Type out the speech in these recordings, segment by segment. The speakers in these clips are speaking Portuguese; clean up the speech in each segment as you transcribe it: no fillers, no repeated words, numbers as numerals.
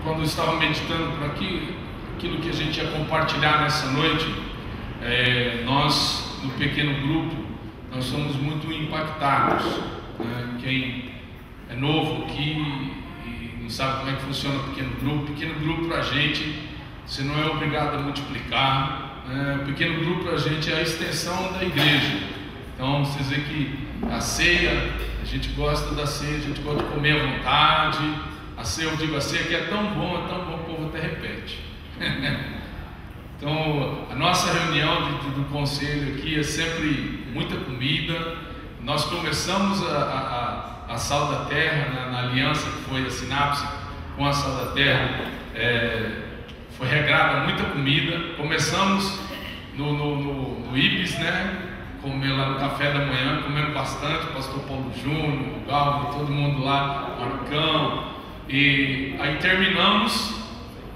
quando eu estava meditando por aquilo que a gente ia compartilhar nessa noite, nós, no pequeno grupo, nós somos muito impactados, né? Quem é novo aqui e não sabe como é que funciona o pequeno grupo para a gente, você não é obrigado a multiplicar, né? O pequeno grupo para a gente é a extensão da igreja. Então, vocês veem que a ceia, a gente gosta da ceia, a gente gosta de comer à vontade. A ceia, eu digo, a ceia que é tão bom, o povo até repete. Então, a nossa reunião do conselho aqui é sempre muita comida. Nós começamos a Sal da Terra, na aliança que foi a sinapse com a Sal da Terra, foi regrada muita comida. Começamos no IBS, né? Comer lá no café da manhã, comendo bastante, o pastor Paulo Júnior, o Galvão, todo mundo lá, Marcão. E aí terminamos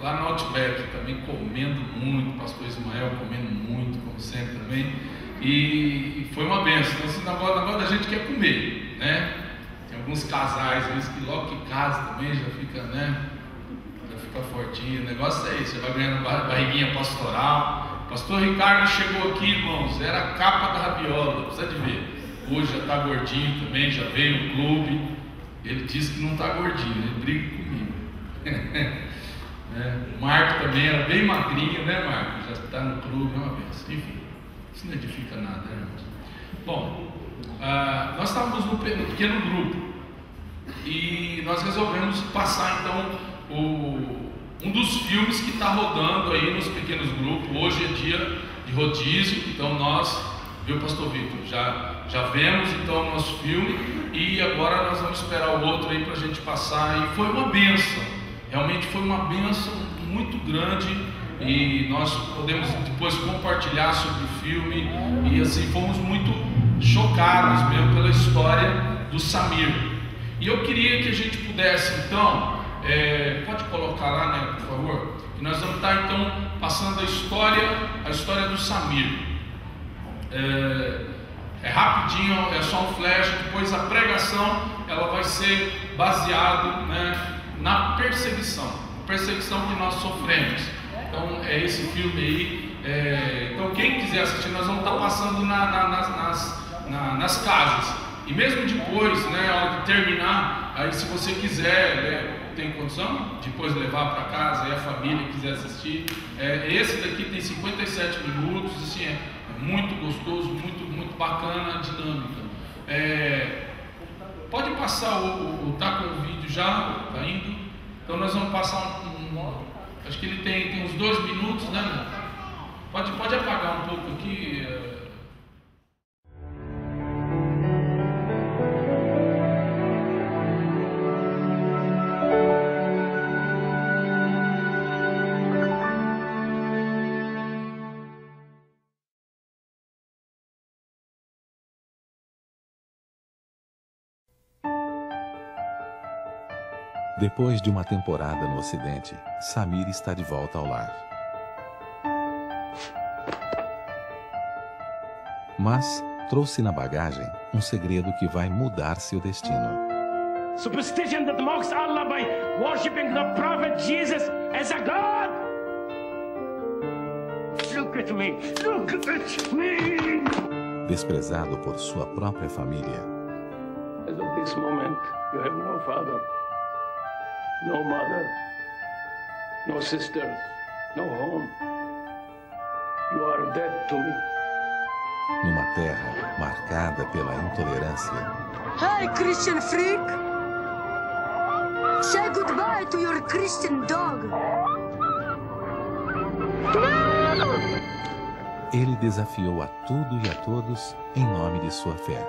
lá no Outback, também comendo muito, o pastor Ismael comendo muito, como sempre também. E foi uma benção. Então, assim, agora a gente quer comer, né? Tem alguns casais que logo que casa também já fica, né? Já fica fortinho. O negócio é isso, você vai ganhando barriguinha pastoral. Pastor Ricardo chegou aqui, irmãos, era a capa da rabiola, precisa de ver. Hoje já está gordinho também, já veio no clube. Ele disse que não está gordinho, ele briga comigo. O Marco também era bem magrinho, né, Marco? Já está no clube, é uma vez. Enfim, isso não edifica nada, né, irmãos? Bom, nós estávamos no pequeno grupo e nós resolvemos passar então um dos filmes que está rodando aí nos pequenos grupos. Hoje é dia de rodízio, então nós, viu, pastor Vitor, já vemos então o nosso filme e agora nós vamos esperar o outro aí para a gente passar. E foi uma bênção, realmente foi uma bênção muito grande e nós podemos depois compartilhar sobre o filme e assim fomos muito chocados mesmo pela história do Samir. E eu queria que a gente pudesse então, pode colocar lá, né, por favor? E nós vamos estar então passando a história do Samir. É rapidinho, é só um flash. Depois a pregação ela vai ser baseada, né, na perseguição que nós sofremos. Então é esse filme aí. Então quem quiser assistir, nós vamos estar passando nas casas. E mesmo depois, né, a hora de terminar, aí se você quiser, tem condição depois levar para casa e a família quiser assistir. Esse daqui tem 57 minutos, assim, é muito gostoso, muito bacana a dinâmica. Pode passar tá com o vídeo já, tá indo. Então nós vamos passar acho que ele tem uns 2 minutos, né? Pode apagar um pouco aqui. Depois de uma temporada no Ocidente, Samir está de volta ao lar. Mas trouxe na bagagem um segredo que vai mudar seu destino. Superstition that mocks Allah by worshipping the Prophet Jesus as a God. Look at me. Look at me. Desprezado por sua própria família. As of this moment, you have no father, no mother, no sisters, no home. You are dead to me. Numa terra marcada pela intolerância. Hey, Christian freak! Say goodbye to your Christian dog. Ele desafiou a tudo e a todos em nome de sua fé.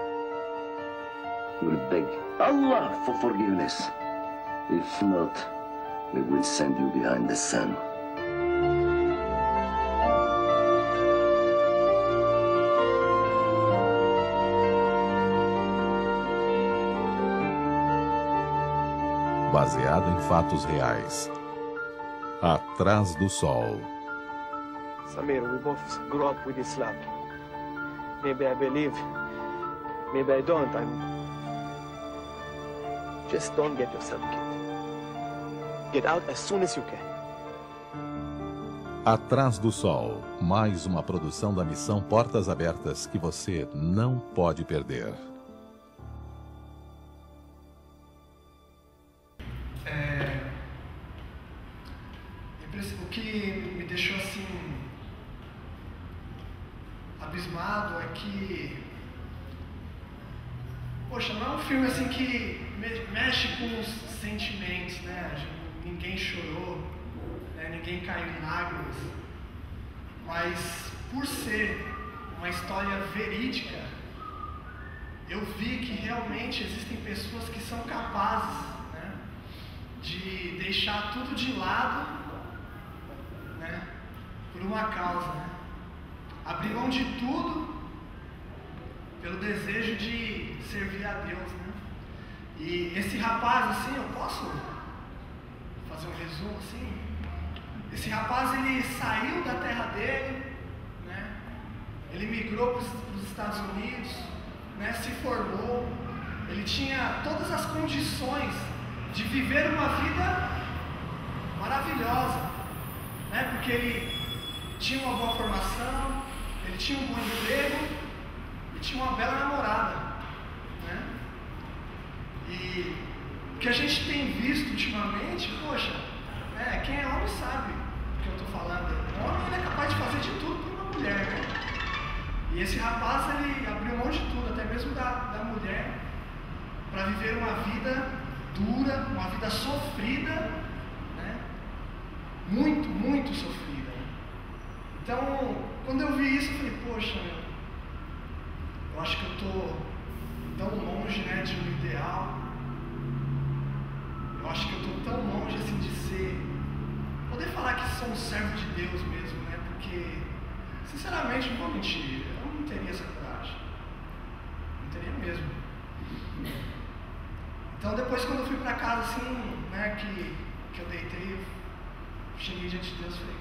We'll beg Allah for forgiveness. If not, we will send you behind the sun. Baseado em fatos reais. Atrás do Sol. Samir, we both grew up with Islam. Maybe I believe, maybe I don't. Just don't get yourself killed. Get out as soon as you can. Atrás do Sol, mais uma produção da missão Portas Abertas que você não pode perder. O que me deixou assim abismado é que, poxa, não é um filme assim que mexe com os sentimentos, né? Ninguém chorou, né? Ninguém caiu em lágrimas, mas por ser uma história verídica, eu vi que realmente existem pessoas que são capazes, né, de deixar tudo de lado, né, por uma causa, né? Abrir mão de tudo pelo desejo de servir a Deus, né? E esse rapaz, assim, eu posso fazer um resumo assim? Esse rapaz, ele saiu da terra dele, né? Ele migrou para os Estados Unidos, né? Se formou, ele tinha todas as condições de viver uma vida maravilhosa, né? Porque ele tinha uma boa formação, ele tinha um bom emprego e tinha uma bela namorada, né? E o que a gente tem visto ultimamente, poxa, né, quem é homem sabe o que eu estou falando. O homem, ele é capaz de fazer de tudo por uma mulher, né? E esse rapaz, ele abriu mão de tudo, até mesmo da mulher, para viver uma vida dura, uma vida sofrida, né? Muito, muito sofrida. Então, quando eu vi isso, eu falei, poxa, eu acho que eu estou tão longe, né, de um ideal. Eu acho que eu estou tão longe assim de poder falar que sou um servo de Deus mesmo, né? Porque, sinceramente, não vou mentir, eu não teria essa coragem. Não teria mesmo. Então, depois, quando eu fui para casa, assim, né, que eu deitei, eu cheguei diante de Deus e falei,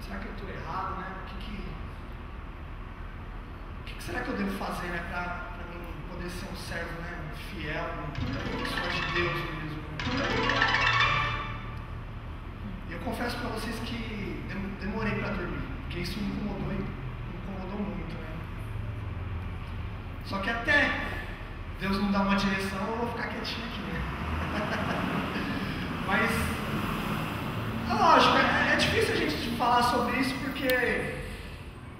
será que eu estou errado, né? O que será que eu devo fazer, né, para mim poder ser um servo, né, fiel, uma pessoa de Deus mesmo? E eu confesso para vocês que demorei para dormir, porque isso me incomodou muito, né? Só que até Deus não dá uma direção, eu vou ficar quietinho aqui, né? Mas, é lógico, é difícil a gente falar sobre isso, porque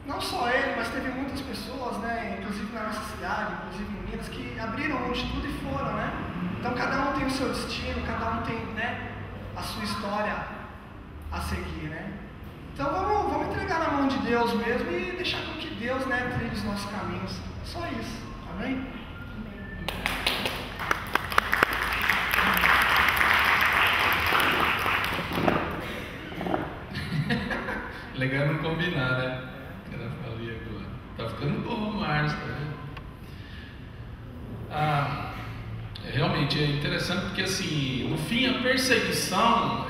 não só ele, mas teve muitas pessoas, né, inclusive na nossa cidade, inclusive em Minas, que abriram mão de tudo e foram, né? Então cada um tem o seu destino, cada um tem, né, a sua história a seguir, né? Então vamos entregar na mão de Deus mesmo e deixar com que Deus, né, trilhe os nossos caminhos. Só isso, amém? Legal não combinar, né? Ela falei agora. Tá ficando bom, Márcio, tá vendo? Realmente é interessante porque, assim, no fim, a perseguição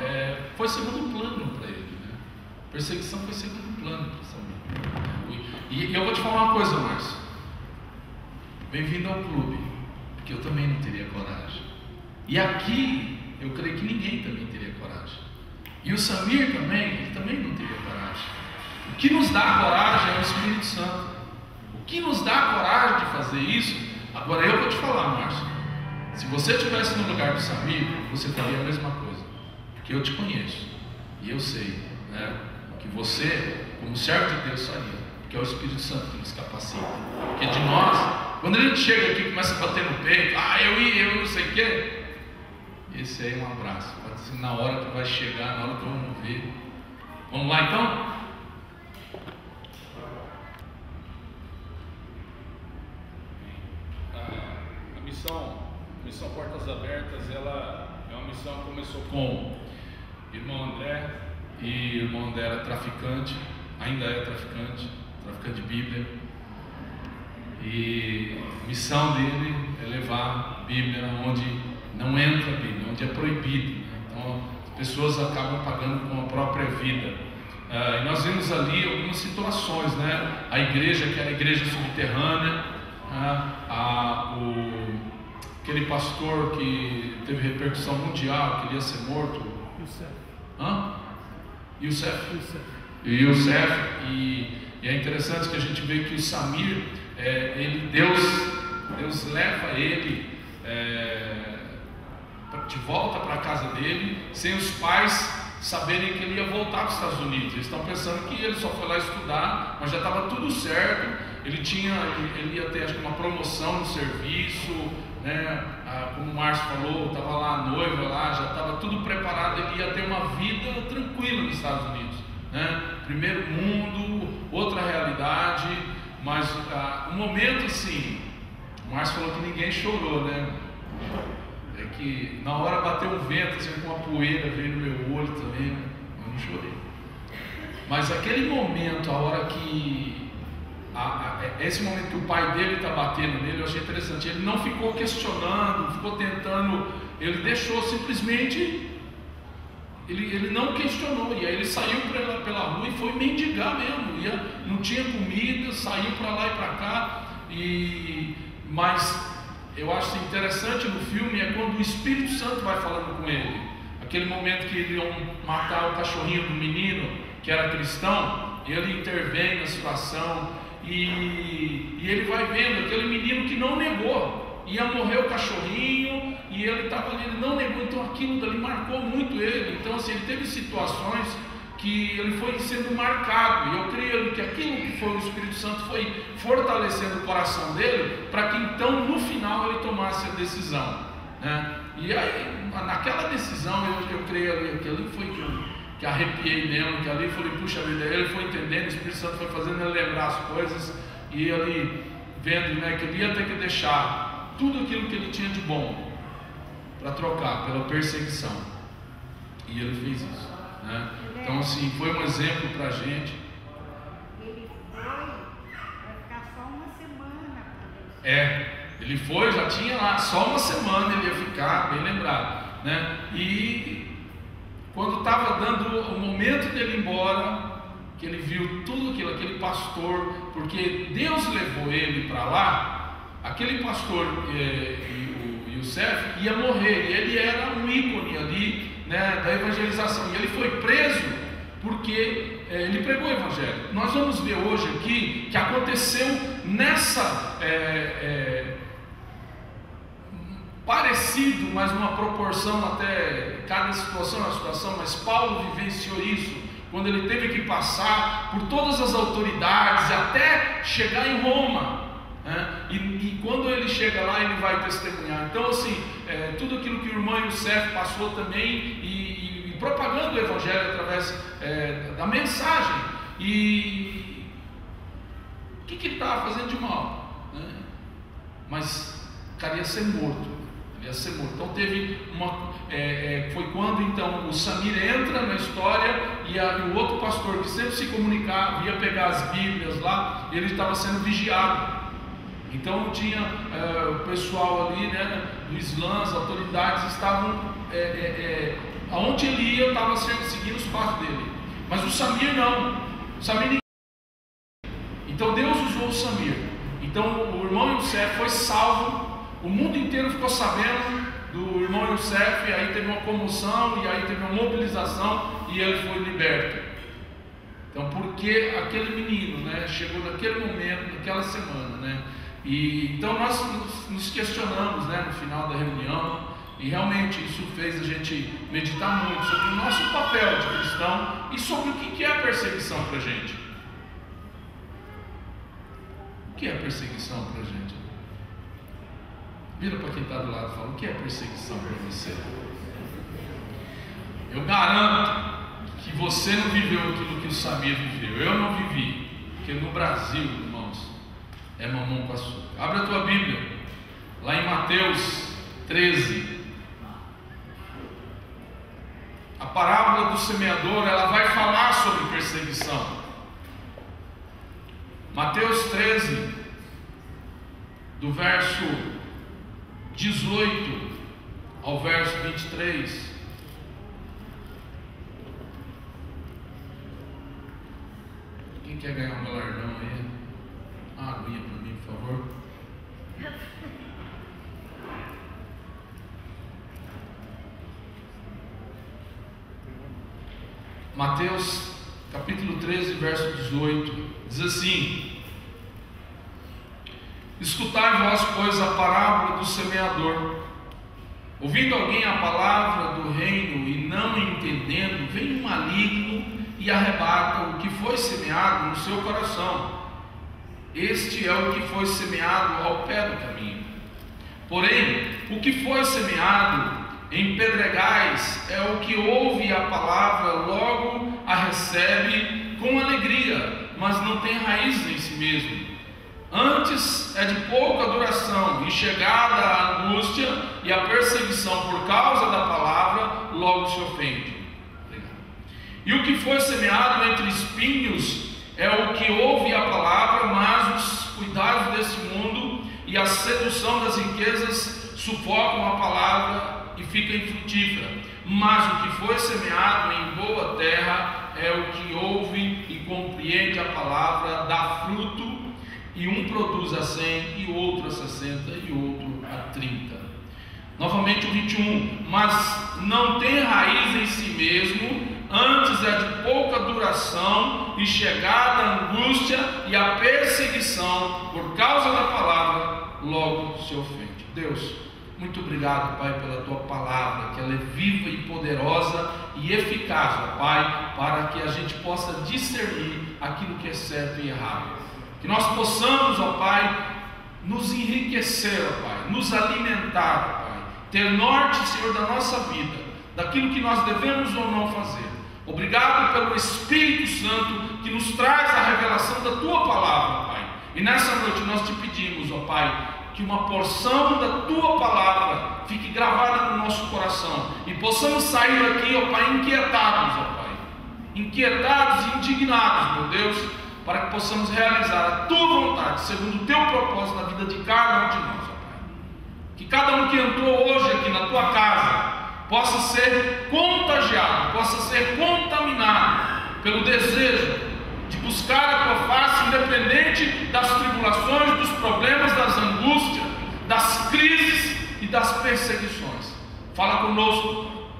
foi segundo plano para ele, né? A perseguição foi segundo plano para Samuel. E eu vou te falar uma coisa, Márcio. Bem-vindo ao clube, porque eu também não teria coragem. E aqui, eu creio que ninguém também teria coragem. E o Samir também, ele também não teria coragem. O que nos dá coragem é o Espírito Santo. O que nos dá coragem de fazer isso? Agora eu vou te falar, Márcio. Se você estivesse no lugar do Samir, você faria a mesma coisa. Porque eu te conheço. E eu sei, né, que você, como servo de Deus, faria. Porque é o Espírito Santo que nos capacita. Porque de nós, quando a gente chega aqui e começa a bater no peito, eu não sei o quê. Esse aí é um abraço. Pode ser na hora que vai chegar, na hora que vamos ver. Vamos lá então? A missão Portas Abertas, ela é uma missão que começou com o irmão André, e o irmão André era traficante, ainda é traficante de Bíblia. E a missão dele é levar a Bíblia onde não entra a Bíblia, onde é proibido, né? Então as pessoas acabam pagando com a própria vida. E nós vimos ali algumas situações, né? A igreja, que era a igreja subterrânea, aquele pastor que teve repercussão mundial, queria ser morto, Youssef. E é interessante que a gente vê que o Samir, Deus leva ele de volta para a casa dele, sem os pais saberem que ele ia voltar para os Estados Unidos. Eles estão pensando que ele só foi lá estudar, mas já estava tudo certo. Ele ia ter, acho que, uma promoção no serviço, né? Como o Márcio falou, estava lá a noiva lá, já estava tudo preparado. Ele ia ter uma vida tranquila nos Estados Unidos, né? Primeiro mundo, outra realidade. Mas um momento assim, o Márcio falou que ninguém chorou, né? É que na hora bateu um vento, assim, com uma poeira veio no meu olho também, eu não chorei. Mas aquele momento, a hora que esse momento que o pai dele está batendo nele, eu achei interessante. Ele não ficou questionando, ficou tentando, ele deixou simplesmente, ele não questionou. E aí ele saiu pela rua e foi mendigar mesmo. Não tinha comida, saiu para lá e para cá. Mas eu acho interessante no filme é quando o Espírito Santo vai falando com ele. Aquele momento que eles iam matar o cachorrinho do menino, que era cristão, ele intervém na situação. E ele vai vendo aquele menino que não negou, ia morrer o cachorrinho, e ele estava ali, ele não negou, então aquilo dali marcou muito ele. Então assim, ele teve situações que ele foi sendo marcado, e eu creio que aquilo que foi o Espírito Santo foi fortalecendo o coração dele, para que então no final ele tomasse a decisão, né? E aí, naquela decisão, eu creio ali, que ali foi que arrepiei mesmo, que ali eu falei, puxa vida, ele foi entendendo, o Espírito Santo foi fazendo ele lembrar as coisas, e ele vendo, né, que ele ia ter que deixar tudo aquilo que ele tinha de bom para trocar pela perseguição, e ele fez isso, né? Então assim, foi um exemplo para a gente. Ele foi, vai ficar só uma semana. Ele foi, já tinha lá, só uma semana ele ia ficar, bem lembrado, né? E quando estava dando o momento dele ir embora, que ele viu tudo aquilo, aquele pastor, porque Deus levou ele para lá, aquele pastor e o Youssef ia morrer, e ele era um ícone ali, né, da evangelização, e ele foi preso porque ele pregou o evangelho. Nós vamos ver hoje aqui que aconteceu nessa parecido, mas numa proporção até, cada situação é uma situação, mas Paulo vivenciou isso, quando ele teve que passar por todas as autoridades, até chegar em Roma, né? E quando ele chega lá, ele vai testemunhar. Então assim, tudo aquilo que o irmão Youssef passou também, e propagando o evangelho através da mensagem, e o que ele estava fazendo de mal, né? Mas o cara ia ser morto. Então teve foi quando então o Samir entra na história, e o outro pastor que sempre se comunicava, ia pegar as Bíblias lá, ele estava sendo vigiado. Então tinha o pessoal ali, né, do Islã, as autoridades estavam aonde ele ia, estava seguindo os passos dele. Mas o Samir não. O Samir, então Deus usou o Samir. Então o irmão Youssef foi salvo. O mundo inteiro ficou sabendo do irmão Youssef, e aí teve uma comoção, e aí teve uma mobilização, e ele foi liberto. Então, porque aquele menino, né, chegou naquele momento, naquela semana, né? E então nós nos questionamos, né, no final da reunião, e realmente isso fez a gente meditar muito sobre o nosso papel de cristão e sobre o que é a perseguição para a gente. O que é a perseguição para a gente? Vira para quem está do lado e fala, o que é perseguição para você? Eu garanto que você não viveu aquilo que o Samir viveu. Eu não vivi, porque no Brasil, irmãos, é mamão com açúcar. Abre a tua Bíblia, lá em Mateus 13. A parábola do semeador, ela vai falar sobre perseguição. Mateus 13, do verso 18 ao verso 23. Quem quer ganhar um galardão aí? Uma aguinha para mim, por favor. Mateus capítulo 13, verso 18, diz assim: escutai vós, pois, a parábola do semeador. Ouvindo alguém a palavra do reino e não entendendo, vem um maligno e arrebata o que foi semeado no seu coração. Este é o que foi semeado ao pé do caminho. Porém, o que foi semeado em pedregais é o que ouve a palavra, logo a recebe com alegria, mas não tem raiz em si mesmo. Antes é de pouca duração, e chegada a angústia e a perseguição por causa da palavra, logo se ofende. E o que foi semeado entre espinhos é o que ouve a palavra, mas os cuidados desse mundo e a sedução das riquezas sufocam a palavra e fica infrutífera. Mas o que foi semeado em boa terra é o que ouve e compreende a palavra, dá fruto, e um produz a 100, e outro a 60, e outro a 30. Novamente o 21, mas não tem raiz em si mesmo, antes é de pouca duração, e chegada a angústia e a perseguição por causa da palavra, logo se ofende. Deus, muito obrigado, Pai, pela Tua palavra, que ela é viva e poderosa e eficaz, ó Pai, para que a gente possa discernir aquilo que é certo e errado. Que nós possamos, ó Pai, nos enriquecer, ó Pai, nos alimentar, ó Pai, ter norte, Senhor, da nossa vida, daquilo que nós devemos ou não fazer. Obrigado pelo Espírito Santo que nos traz a revelação da Tua palavra, ó Pai. E nessa noite nós te pedimos, ó Pai, que uma porção da Tua palavra fique gravada no nosso coração e possamos sair daqui, ó Pai, inquietados, ó Pai, inquietados e indignados, meu Deus, para que possamos realizar a Tua vontade, segundo o Teu propósito na vida de cada um de nós, ó Pai. Que cada um que entrou hoje aqui na Tua casa possa ser contagiado, possa ser contaminado pelo desejo de buscar a Tua face, independente das tribulações, dos problemas, das angústias, das crises e das perseguições. Fala conosco,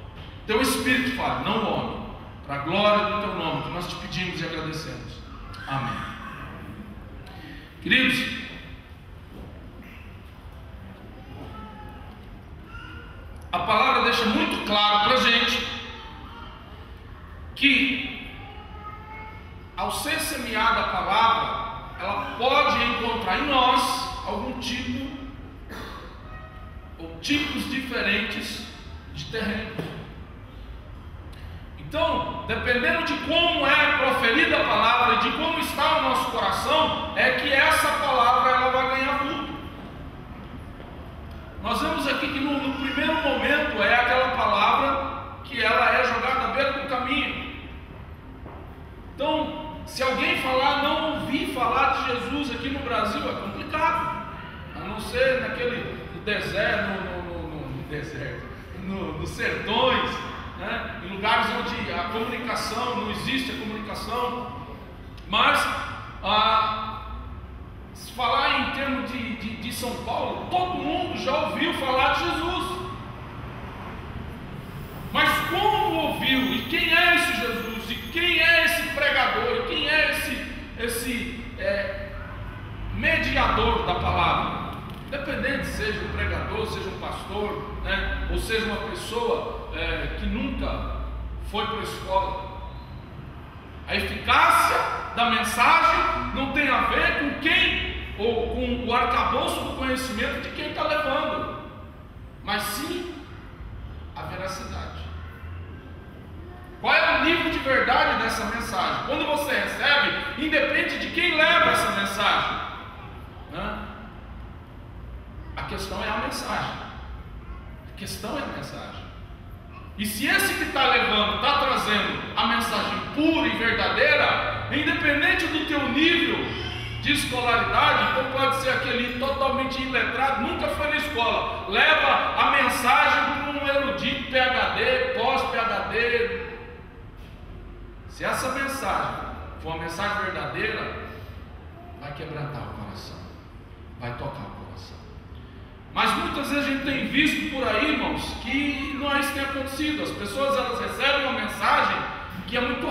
Teu Espírito fala, não o homem, para a glória do Teu nome, que nós te pedimos e agradecemos. Amém. Queridos, a palavra deixa muito claro para a gente que, ao ser semeada a palavra, ela pode encontrar em nós algum tipo ou tipos diferentes de terrenos. Então, dependendo de como é proferida a palavra e de como está o nosso coração, é que essa palavra ela vai ganhar vulto. Nós vemos aqui que no primeiro momento é aquela palavra que ela é jogada à beira do caminho. Então, se alguém falar, não ouvir falar de Jesus aqui no Brasil, é complicado. A não ser naquele deserto, nos sertões, né? Em lugares onde a comunicação não existe, a comunicação. Mas, se falar em termos de São Paulo, todo mundo já ouviu falar de Jesus. Mas como ouviu? E quem é esse Jesus? E quem é esse pregador? E quem é esse mediador da palavra? Independente seja um pregador, seja um pastor, né? Ou seja uma pessoa que nunca foi para a escola. A eficácia da mensagem não tem a ver com quem, ou com o arcabouço do conhecimento de quem está levando, mas sim a veracidade. Qual é o nível de verdade dessa mensagem? Quando você recebe, independe de quem leva essa mensagem, né? A questão é a mensagem. A questão é a mensagem. E se esse que está levando, está trazendo a mensagem pura e verdadeira, independente do teu nível de escolaridade, então pode ser aquele totalmente iletrado, nunca foi na escola, leva a mensagem para um erudito PhD, pós-PhD. Se essa mensagem for uma mensagem verdadeira, vai quebrantar o coração, vai tocar o coração. Mas muitas vezes a gente tem visto por aí, irmãos, que não é isso que tem acontecido. As pessoas elas recebem uma mensagem que é muito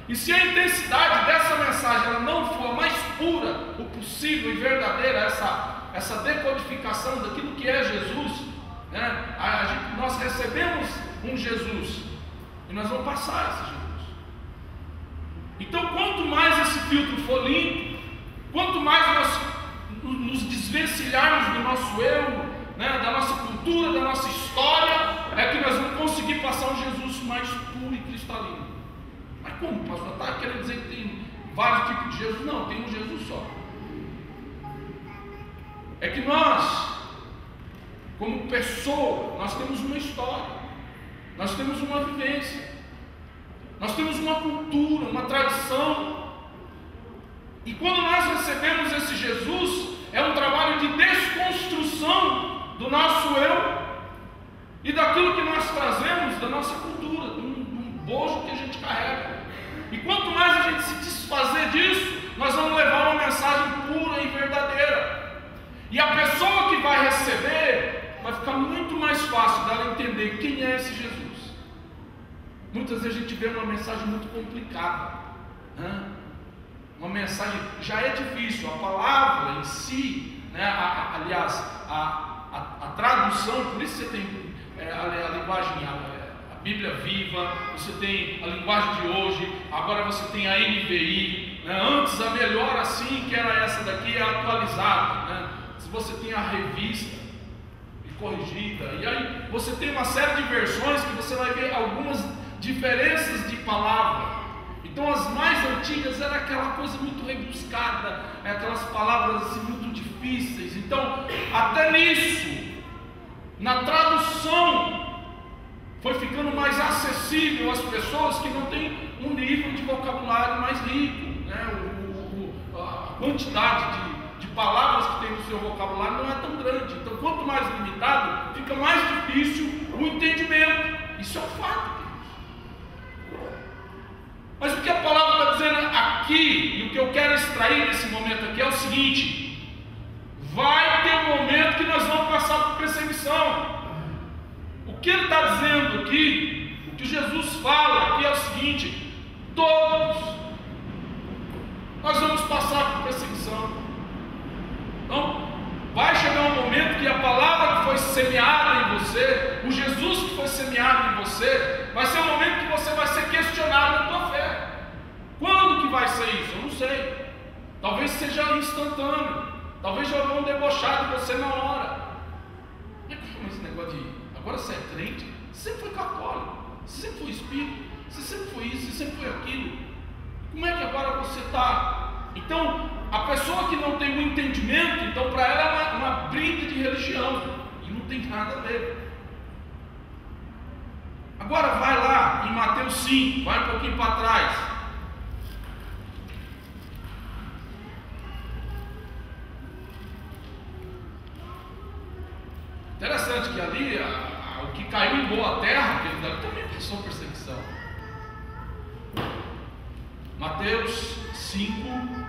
E se a intensidade dessa mensagem ela não for a mais pura, o possível e verdadeira, essa decodificação daquilo que é Jesus, né? Nós recebemos um Jesus e nós vamos passar esse Jesus. Então, quanto mais esse filtro for limpo, quanto mais nós nos desvencilharmos do nosso eu, né, da nossa cultura, da nossa história, é que nós vamos conseguir passar um Jesus mais puro e cristalino. Mas como, pastor? Está querendo dizer que tem vários tipos de Jesus? Não, tem um Jesus só. É que nós, como pessoa, nós temos uma história, nós temos uma vivência, nós temos uma cultura, uma tradição. E quando nós recebemos esse Jesus, é um trabalho de desconstrução do nosso eu e daquilo que nós trazemos da nossa cultura, de um bojo que a gente carrega. E quanto mais a gente se desfazer disso, nós vamos levar uma mensagem pura e verdadeira. E a pessoa que vai receber, vai ficar muito mais fácil dela entender quem é esse Jesus. Muitas vezes a gente vê uma mensagem muito complicada, né? Uma mensagem já é difícil, a palavra em si, né? Aliás, a tradução, por isso você tem a linguagem, a Bíblia Viva, você tem a linguagem de hoje, agora você tem a NVI, né? Antes a melhor assim, que era essa daqui, é atualizada, né? Se você tem a revista e corrigida, e aí você tem uma série de versões que você vai ver algumas diferenças de palavra. Então as mais antigas era aquela coisa muito rebuscada, aquelas palavras assim muito difíceis. Então até nisso, na tradução, foi ficando mais acessível às pessoas que não têm um nível de vocabulário mais rico, né? A quantidade de palavras que tem no seu vocabulário não é tão grande. Então quanto mais limitado, fica mais difícil o entendimento. Isso é um fato. Mas o que a palavra está dizendo aqui, e o que eu quero extrair nesse momento aqui é o seguinte: vai ter um momento que nós vamos passar por perseguição. O que ele está dizendo aqui, o que Jesus fala aqui é o seguinte: todos nós vamos passar por perseguição. Então, vai chegar um momento que a palavra que foi semeada em você, o Jesus que foi semeado em você, vai ser um momento que você vai ser questionado na tua fé. Quando que vai ser isso? Eu não sei. Talvez seja instantâneo. Talvez já vão debochar de você na hora. Mas esse negócio de agora você é crente, você sempre foi católico, você sempre foi espírita, você sempre foi isso, você sempre foi aquilo. Como é que agora você está? Então, a pessoa que não tem o entendimento, então para ela é uma briga de religião, e não tem nada a ver. Agora vai lá em Mateus 5, vai um pouquinho para trás. Interessante que ali, o que caiu em boa terra, que ele também passou perseguição. Mateus 5,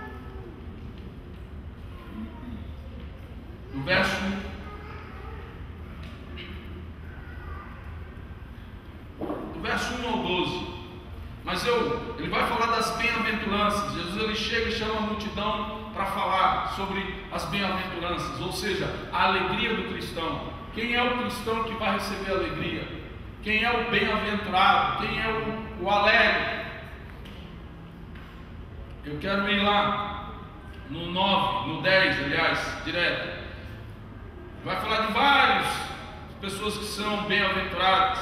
no verso 1 ao 12. Mas ele vai falar das bem-aventuranças. Jesus ele chega e chama a multidão para falar sobre as bem-aventuranças, ou seja, a alegria do cristão. Quem é o cristão que vai receber alegria? Quem é o bem-aventurado? Quem é o alegre? Eu quero ir lá no 9, no 10, aliás, direto. Vai falar de várias pessoas que são bem-aventuradas.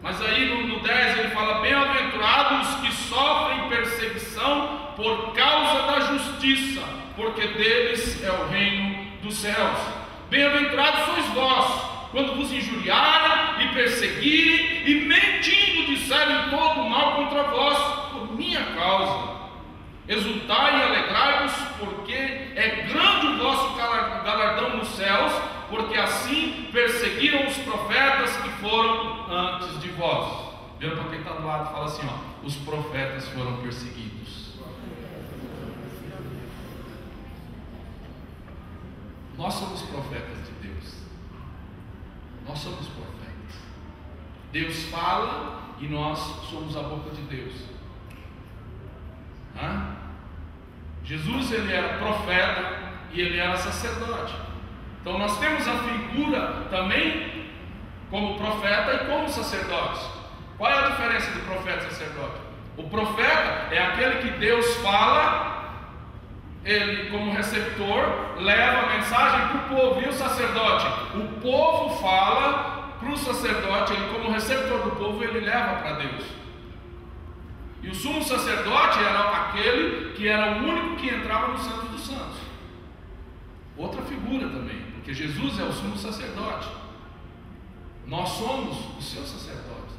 Mas aí no 10 ele fala: bem-aventurados que sofrem perseguição por causa da justiça, porque deles é o reino dos céus. Bem-aventurados sois vós, quando vos injuriarem e perseguirem e mentindo disserem todo o mal contra vós, por minha causa. Exultai e alegrai-vos, porque é grande o vosso galardão nos céus, porque assim perseguiram os profetas que foram antes de vós. Vira para quem está do lado e fala assim: ó, os profetas foram perseguidos. Nós somos profetas de Deus. Nós somos profetas. Deus fala e nós somos a boca de Deus. Jesus, ele era profeta e ele era sacerdote. Então nós temos a figura também como profeta e como sacerdote. Qual é a diferença do profeta e sacerdote? O profeta é aquele que Deus fala, ele como receptor leva a mensagem para o povo. E o sacerdote? O povo fala para o sacerdote, ele como receptor do povo, ele leva para Deus. E o sumo sacerdote era aquele que era o único que entrava no Santo dos Santos. Outra figura também, porque Jesus é o sumo sacerdote. Nós somos os seus sacerdotes.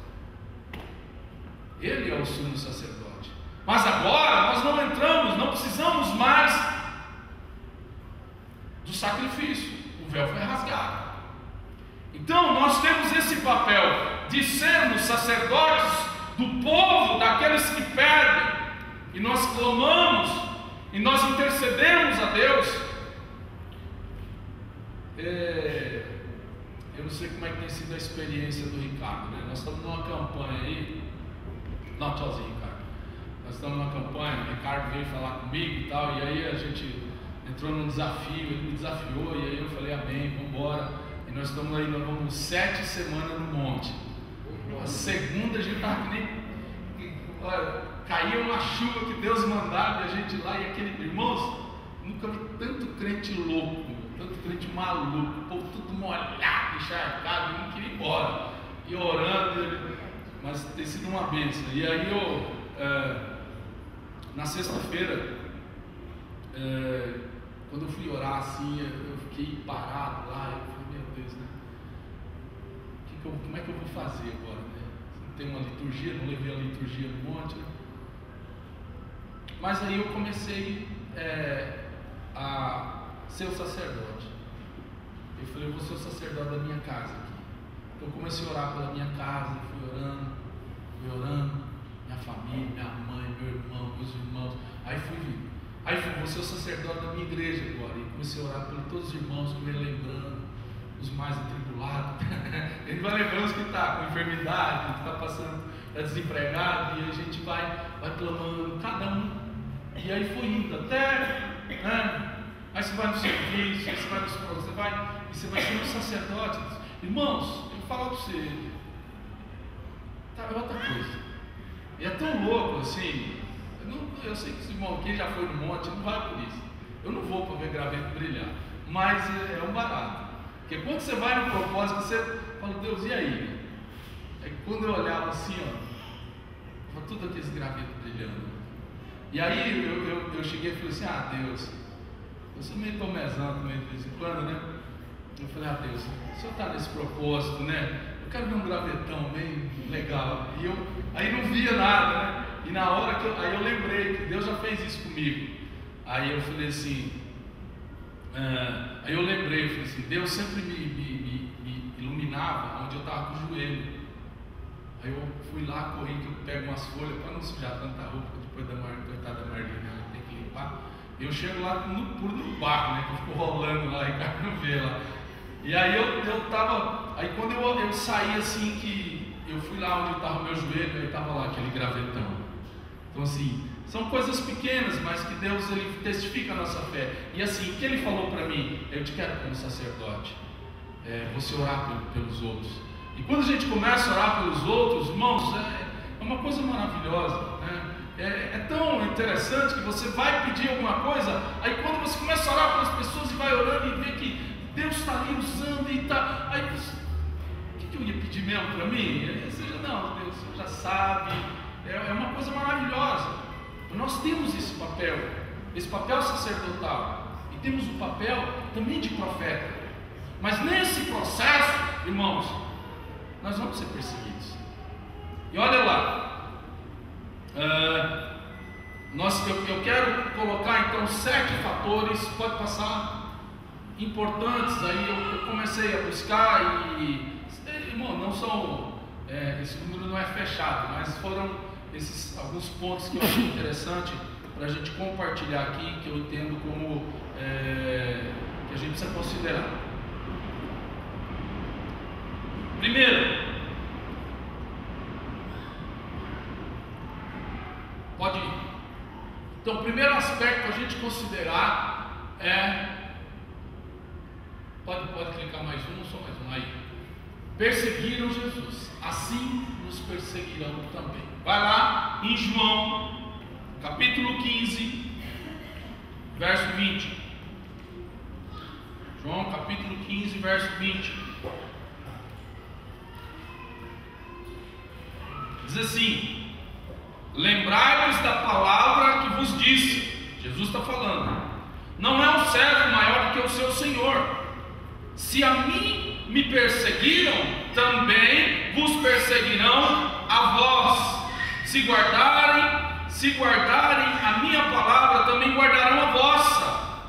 Ele é o sumo sacerdote. Mas agora nós não entramos, não precisamos mais do sacrifício. O véu foi rasgado. Então nós temos esse papel de sermos sacerdotes do povo, daqueles que perdem, e nós clamamos, e nós intercedemos a Deus. Eu não sei como é que tem sido a experiência do Ricardo, né? Nós estamos numa campanha aí, não, tchauzinho, Ricardo. Nós estamos numa campanha, o Ricardo veio falar comigo e tal, e aí a gente entrou num desafio, ele me desafiou, e aí eu falei, amém, vamos embora. E nós estamos aí, nós vamos 7 semanas no monte. A segunda a gente estava que nem. Olha, caía uma chuva que Deus mandava e a gente lá, e aquele. Irmãos, nunca vi tanto crente louco, tanto crente maluco, o povo tudo molhado, encharcado, não queria ir embora. E orando, mas tem sido uma bênção. E aí na sexta-feira, quando eu fui orar assim, eu fiquei parado lá, eu falei, meu Deus, né? Como é que eu vou fazer agora, né? Não tem uma liturgia, não levei a liturgia no monte, né? Mas aí eu comecei a ser o sacerdote. Eu falei, eu vou ser o sacerdote da minha casa aqui. Então eu comecei a orar pela minha casa, fui orando, minha família, minha mãe, meu irmão, meus irmãos. Aí vou ser o sacerdote da minha igreja agora. E comecei a orar por todos os irmãos que vêm lembrando, os mais atribulados. Ele vai lembrando os que está com enfermidade, que está passando, está desempregado, e a gente vai clamando, cada um. E aí foi indo até, né? Aí você vai no serviço, aí você vai no você vai ser um sacerdote. Irmãos, eu falo para você, tá, é outra coisa. E é tão louco assim. Eu sei que esse irmão aqui já foi no monte, não vai por isso. Eu não vou para ver graveto brilhar, mas é um barato. Porque quando você vai no propósito, você fala, Deus, e aí? Aí quando eu olhava assim, ó, tudo aqueles gravetos brilhando. E aí eu cheguei e falei assim, Deus, eu sou meio tomezão também de vez em quando, né? Eu falei, Deus, o Senhor está nesse propósito, né? Eu quero ver um gravetão bem legal. E aí não via nada, né? E na hora aí eu lembrei que Deus já fez isso comigo. Aí eu falei assim, eu falei assim, Deus sempre me iluminava onde eu estava com o joelho. Aí eu fui lá, corri, que eu pego umas folhas para não sujar tanta roupa, depois da coitada da Marlene, ela tem que limpar. Eu chego lá no puro do barco, né? Que eu fico rolando lá, Ricardo não vê lá. E aí eu tava. Aí quando eu saí assim, que eu fui lá onde estava o meu joelho, aí estava lá aquele gravetão. Então assim, são coisas pequenas, mas que Deus ele testifica a nossa fé. E assim, o que ele falou para mim? Eu te quero como sacerdote. Você orar pelos outros. E quando a gente começa a orar pelos outros, irmãos, é uma coisa maravilhosa, né? É tão interessante que você vai pedir alguma coisa, aí quando você começa a orar pelas pessoas e vai orando e vê que Deus está ali usando e está. Aí você, o que eu ia pedir mesmo para mim? Não, Deus, você já sabe. É uma coisa maravilhosa. Nós temos esse papel sacerdotal, e temos o papel também de profeta. Mas nesse processo, irmãos, nós vamos ser perseguidos. E olha lá, eu quero colocar então 7 fatores, pode passar, importantes. Aí eu comecei a buscar e, irmão, não são, esse número não é fechado, mas foram esses alguns pontos que eu achei interessante para a gente compartilhar aqui, que eu entendo como que a gente precisa considerar. Primeiro, pode ir. Então, o primeiro aspecto a gente considerar é... Pode clicar mais um, só mais um aí. Perseguiram Jesus, assim nos perseguirão também. Vai lá em João, capítulo 15, verso 20. João, capítulo 15, verso 20. Diz assim: lembrai-vos da palavra que vos disse. Jesus está falando: não é o servo maior do que o seu senhor. Se a mim me perseguiram, também vos perseguirão a vós. Se guardarem a minha palavra, também guardarão a vossa.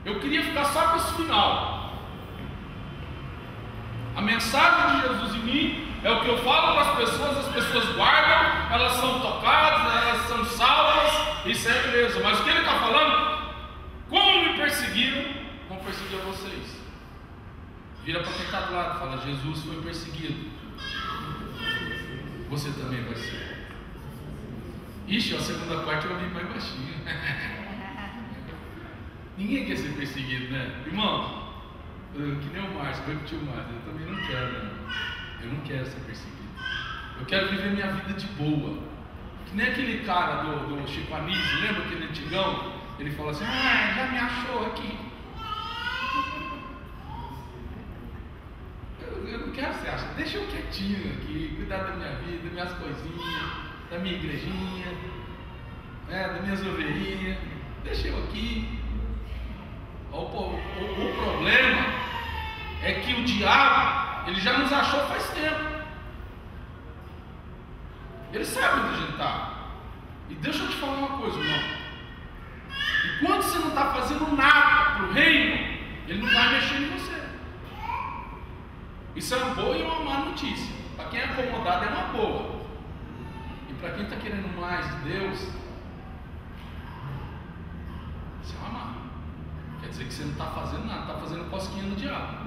Eu queria ficar só com esse final. A mensagem de Jesus em mim é o que eu falo para as pessoas guardam, elas são tocadas, elas são salvas, isso é beleza. Mas o que ele está falando? Como me perseguiram, vão perseguir a vocês. Vira para quem está do lado, fala: Jesus foi perseguido, você também vai ser. Ixi, a segunda parte eu ouvi mais baixinho. Ninguém quer ser perseguido, né? Irmão, que nem o Márcio, vai curtir o Márcio, eu também não quero, né? Eu não quero ser perseguido. Eu quero viver minha vida de boa. Que nem aquele cara do Chico Anísio, lembra aquele antigão? Ele fala assim: já me achou aqui. Eu não quero ser achado. Deixa eu quietinho aqui, cuidar da minha vida, das minhas coisinhas, da minha igrejinha, das minhas ovelhinhas. Deixa eu aqui. O problema é que o diabo, ele já nos achou faz tempo. Ele sabe onde a gente está. E deixa eu te falar uma coisa, irmão. Enquanto você não está fazendo nada para o reino, ele não vai mexer em você. Isso é uma boa e uma má notícia. Para quem é acomodado é uma boa. E para quem está querendo mais de Deus, isso é uma má. Quer dizer que você não está fazendo nada, está fazendo cosquinha no diabo.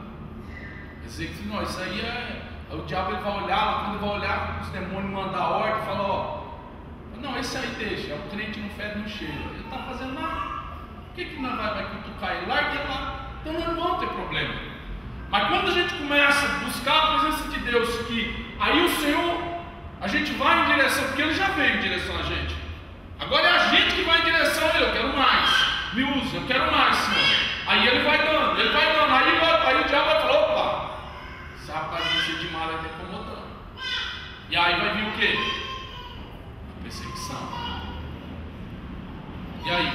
Quer dizer que não, isso aí o diabo ele vai olhar, quando ele vai olhar, os demônios mandam a ordem e falam: não, esse aí deixa, é o crente não fede, não cheira. Ele não está fazendo nada. Por que não vai cutucar ele? Larga ele lá. Então não vão ter problema. Mas quando a gente começa a buscar a presença de Deus, que aí o Senhor, a gente vai em direção, porque Ele já veio em direção a gente. Agora é a gente que vai em direção a Ele. Eu quero mais, me usa, eu quero mais, Senhor. Aí Ele vai dando, aí o diabo vai falar: opa, esse rapaz de mal está incomodando. E aí vai vir o quê? Perseguição. E aí?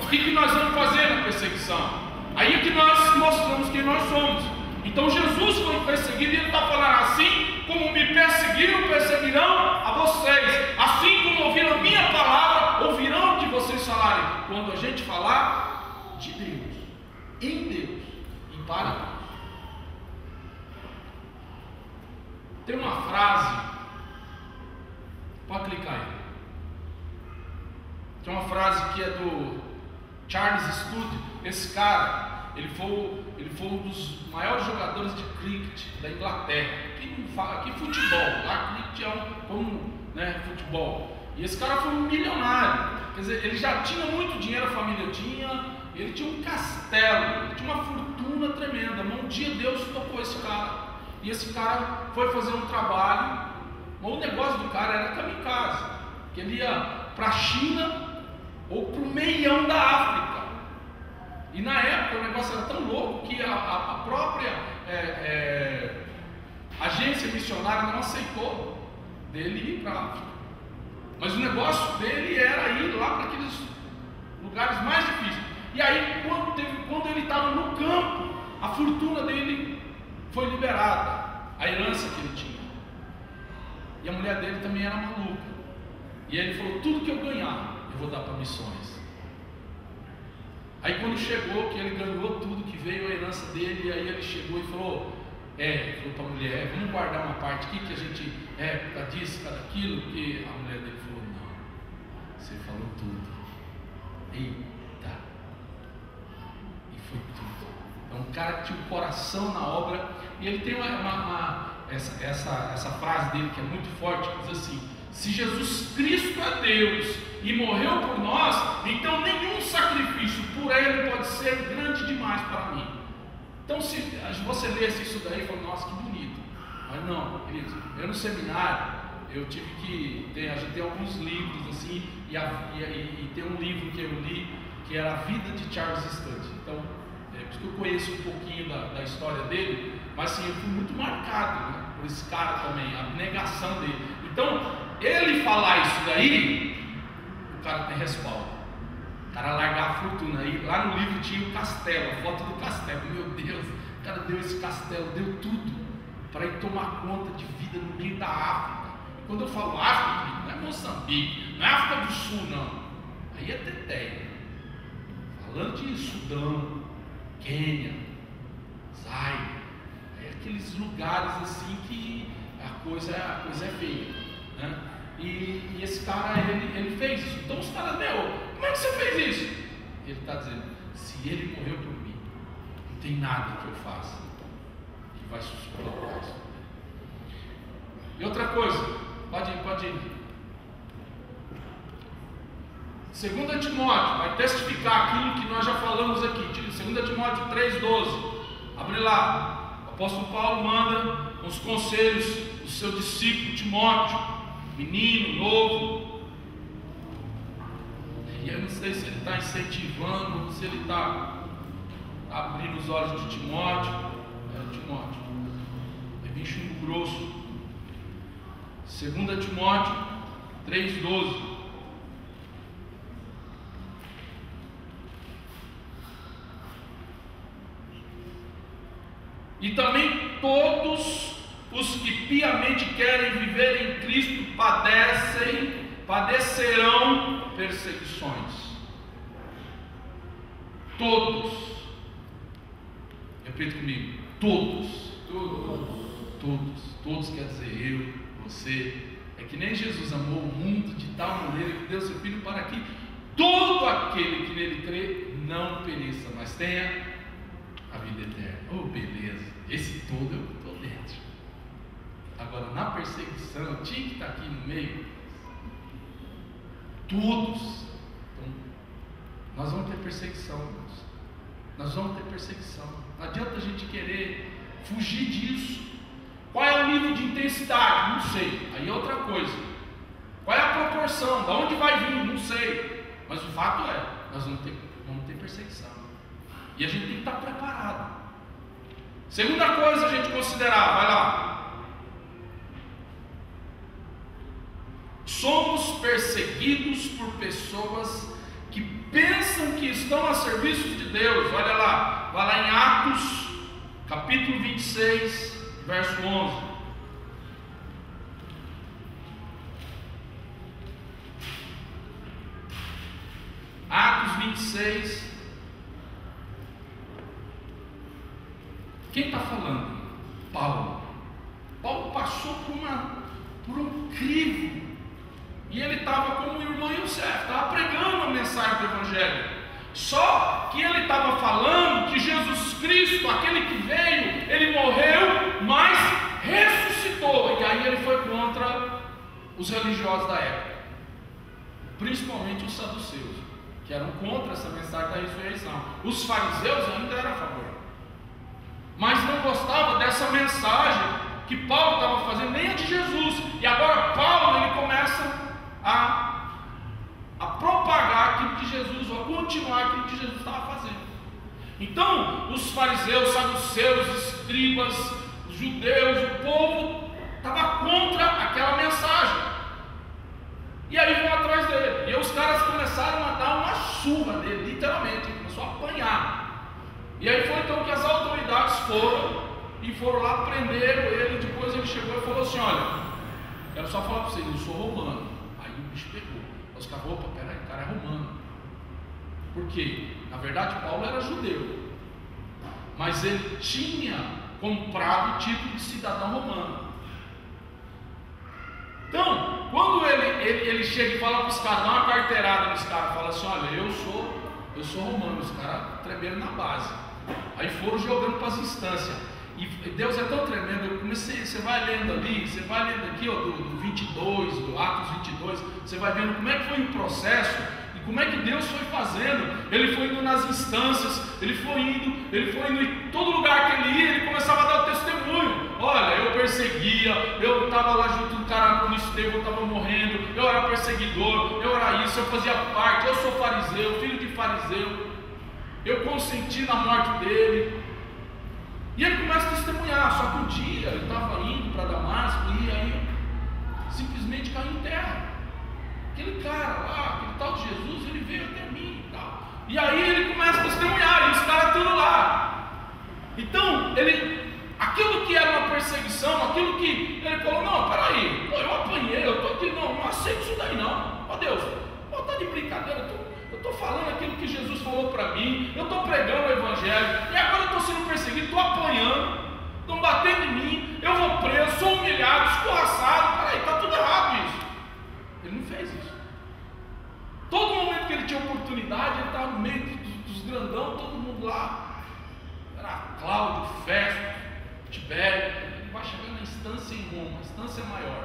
O que nós vamos fazer na perseguição? Aí é que nós mostramos quem nós somos. Então Jesus foi perseguido e Ele está falando: assim como me perseguiram, perseguirão a vocês. Assim como ouviram a minha palavra, ouvirão o que vocês falarem. Quando a gente falar de Deus, em Deus e para Deus. Tem uma frase, pode clicar aí. Tem uma frase que é do Charles Studd. Esse cara, ele foi um dos maiores jogadores de cricket da Inglaterra. Aqui futebol, lá cricket é futebol. E esse cara foi um milionário. Quer dizer, ele já tinha muito dinheiro, a família tinha, ele tinha um castelo, ele tinha uma fortuna tremenda. Mas um dia Deus tocou esse cara. E esse cara foi fazer um trabalho. Mas o negócio do cara era kamikaze, que ele ia para a China ou para o meião da África. E na época o negócio era tão louco que a própria agência missionária não aceitou dele ir para a África. Mas o negócio dele era ir lá para aqueles lugares mais difíceis. E aí quando ele estava no campo, a fortuna dele foi liberada, a herança que ele tinha. E a mulher dele também era maluca. E aí ele falou: tudo que eu ganhar, eu vou dar para missões. Aí quando chegou, que ele ganhou tudo, que veio a herança dele, e aí ele chegou e falou para a mulher: vamos guardar uma parte aqui que a gente, por causa disso, por causa daquilo, que a mulher dele falou: não, você falou tudo. Eita! E foi tudo. É um cara que tinha um coração na obra, e ele tem essa frase dele que é muito forte, que diz assim: Se Jesus Cristo é Deus e morreu por nós, então nenhum sacrifício por Ele pode ser grande demais para mim. Então, se você lesse isso daí e fala, nossa, que bonito. Mas não, queridos, eu no seminário, eu tive que a gente tem alguns livros assim, e tem um livro que eu li, que era A Vida de Charles Studd. Então, por isso que eu conheço um pouquinho da história dele, mas assim, eu fui muito marcado, né, por esse cara também, a abnegação dele. Então, ele falar isso daí, o cara tem respaldo. O cara largar a fortuna aí, lá no livro tinha o castelo, a foto do castelo. Meu Deus, o cara deu esse castelo, deu tudo para ir tomar conta de vida no meio da África. E quando eu falo África, não é Moçambique, não é África do Sul, não. Aí é Teteia. Falando de Sudão, Quênia, Zaire, é aqueles lugares assim que a coisa é feia, né? E esse cara, ele fez isso. Então os caras, como é que você fez isso? Ele está dizendo, se ele morreu por mim, não tem nada que eu faça que vai suportar isso. E outra coisa, pode ir. 2 Timóteo vai testificar aquilo que nós já falamos aqui. 2 Timóteo 3,12. Abre lá. O apóstolo Paulo manda uns conselhos do seu discípulo Timóteo, menino, novo. E eu não sei se ele está incentivando, se ele está abrindo os olhos de Timóteo. Timóteo. É bicho grosso. 2 Timóteo 3,12. E também todos os que piamente querem viver em Cristo padecerão perseguições. Todos. Repita comigo. Todos. Todos quer dizer eu, você. É que nem Jesus amou o mundo de tal maneira que deu seu Filho para que todo aquele que nele crê não pereça, mas tenha a vida eterna. Oh, beleza. Esse todo eu estou dentro. Agora, na perseguição, eu tinha que estar aqui no meio. Todos. Então, nós vamos ter perseguição, irmãos. Nós vamos ter perseguição. Não adianta a gente querer fugir disso. Qual é o nível de intensidade? Não sei. Aí é outra coisa. Qual é a proporção? De onde vai vir? Não sei. Mas o fato é, nós vamos ter perseguição. E a gente tem que estar preparado. Segunda coisa a gente considerar, vai lá. Somos perseguidos por pessoas que pensam que estão a serviço de Deus. Olha lá, vai lá em Atos, capítulo 26, verso 11. Atos 26. Quem está falando? Paulo. Paulo passou por um crivo. E ele estava como o irmão Yosef, estava pregando a mensagem do Evangelho. Só que ele estava falando que Jesus Cristo, aquele que veio, ele morreu, mas ressuscitou. E aí ele foi contra os religiosos da época, principalmente os saduceus, que eram contra essa mensagem da ressurreição. Os fariseus ainda eram a favor, mas não gostavam dessa mensagem que Paulo estava fazendo, nem a de Jesus. E agora Paulo, ele começa a propagar aquilo que Jesus, ou a continuar aquilo que Jesus estava fazendo. Então, os fariseus, saduceus, escribas, os judeus, o povo estava contra aquela mensagem. E aí vão atrás dele. E os caras começaram a dar uma surra nele, literalmente, ele começou a apanhar. E aí foi então que as autoridades foram lá, prenderam ele. Depois ele chegou e falou assim: olha, quero só falar para vocês, eu sou romano. Aí o bicho pegou. Os caras, opa, peraí, o cara é romano. Por quê? Na verdade, Paulo era judeu, mas ele tinha comprado o título de cidadão romano. Então, quando ele chega e fala para os caras, dá uma carteirada nos caras, fala assim: olha, eu sou romano. Os caras tremeram na base. Aí foram jogando para as instâncias. E Deus é tão tremendo. Eu comecei, você vai lendo ali, você vai lendo aqui, ó, do 22, do Atos 22, você vai vendo como é que foi o processo e como é que Deus foi fazendo. Ele foi indo nas instâncias, ele foi indo em todo lugar que ele ia, ele começava a dar o testemunho. Olha, eu perseguia, eu estava lá junto do cara no Estevão, eu estava morrendo, eu era perseguidor, eu era isso, eu fazia parte, eu sou fariseu, filho de fariseu, eu consenti na morte dele. E ele começa a testemunhar. Só que um dia ele estava indo para Damasco e aí simplesmente caiu em terra. Aquele cara lá, aquele tal de Jesus, ele veio até mim e tal. E aí ele começa a testemunhar, e os caras tudo lá. Então, aquilo que era uma perseguição, aquilo que ele falou, não, peraí, eu apanhei, eu estou aqui, não aceito isso daí não. Ó Deus, tá de brincadeira, eu estou falando aquilo que Jesus falou para mim, eu estou pregando o Evangelho, e agora eu estou sendo perseguido, estou apanhando, estão batendo em mim, eu vou preso, sou humilhado, escorraçado, peraí, está tudo errado isso. Ele não fez isso. Todo momento que ele tinha oportunidade, ele estava no meio dos grandão, todo mundo lá, era Cláudio, Festo, Tibério, ele vai chegar na instância em Roma, a instância maior.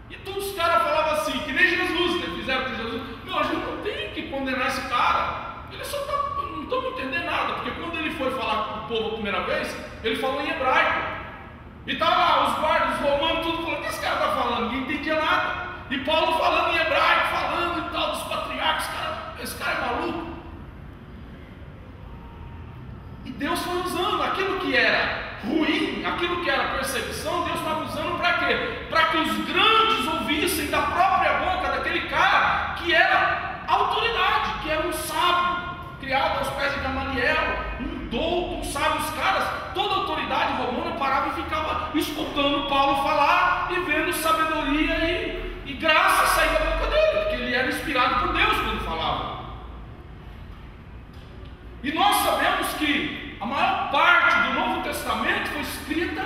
E todos os caras falavam assim, que nem Jesus, né? Fizeram com Jesus. Não, a gente não tem que condenar esse cara. Ele só não estamos entendendo nada, porque quando ele foi falar com o povo a primeira vez, ele falou em hebraico. E estava lá os guardas, os romanos, tudo falando, o que esse cara está falando? Ninguém entendia nada. E Paulo falando em hebraico, falando e tal, dos patriarcas, esse cara é maluco. E Deus foi usando aquilo que era ruim, aquilo que era perseguição, Deus estava usando para quê? Para que os grandes ouvissem da própria boca daquele cara que era autoridade, que era um sábio, criado aos pés de Gamaliel, um douto, um sábio. Os caras, toda a autoridade romana parava e ficava escutando Paulo falar e vendo sabedoria e graça sair da boca dele, porque ele era inspirado por Deus quando falava. E nós sabemos que a maior parte do Novo Testamento foi escrita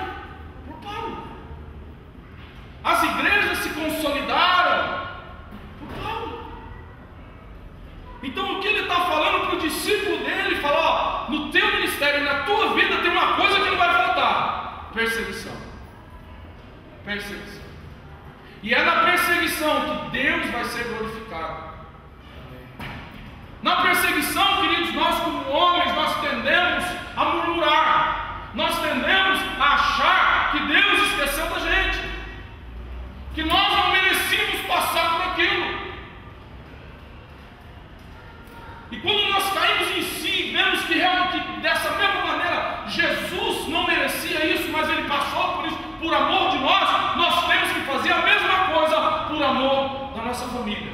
por Paulo. As igrejas se consolidaram por Paulo. Então o que ele está falando para o discípulo dele, ele fala, ó, no teu ministério, na tua vida tem uma coisa que não vai faltar: perseguição. Perseguição. E é na perseguição que Deus vai ser glorificado. Na perseguição, queridos, nós como homens, nós tendemos a murmurar, nós tendemos a achar que Deus esqueceu da gente, que nós não merecíamos passar por aquilo. E quando nós caímos em si, vemos que realmente dessa mesma maneira Jesus não merecia isso, mas Ele passou por isso, por amor de nós temos que fazer a mesma coisa por amor da nossa família,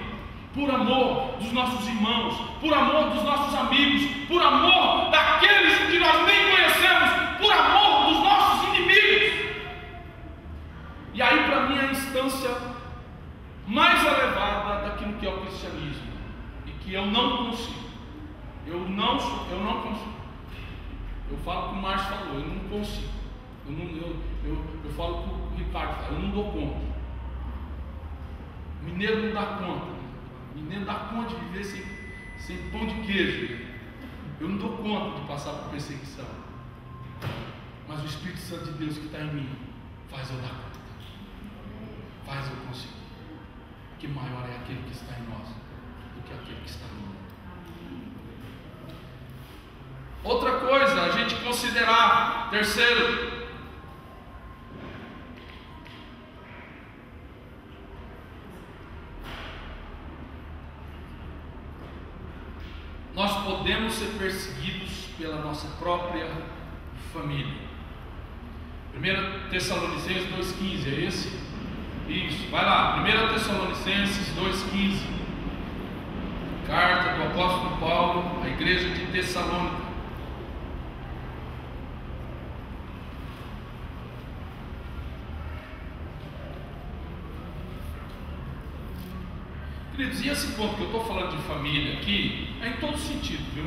por amor dos nossos irmãos, por amor dos nossos amigos, por amor daqueles que nós nem conhecemos, por amor dos nossos inimigos. E aí, para mim, é a instância mais elevada daquilo que é o cristianismo, e que eu não consigo. Eu não consigo. Eu falo com o Márcio falou, eu não consigo. Eu falo com o Ricardo, eu não dou conta. Mineiro não dá conta. Mineiro dá conta de viver sem pão de queijo. Eu não dou conta de passar por perseguição. Mas o Espírito Santo de Deus que está em mim faz eu dar conta. Faz eu conseguir. Porque maior é aquele que está em nós do que aquele que está no mundo. Outra coisa, a gente considerar, terceiro, nós podemos ser perseguidos pela nossa própria família. 1 Tessalonicenses 2,15, é esse? Isso, vai lá, 1 Tessalonicenses 2,15, carta do apóstolo Paulo à igreja de Tessalônica. Queridos, e esse ponto que eu estou falando de família aqui, é em todo sentido, viu?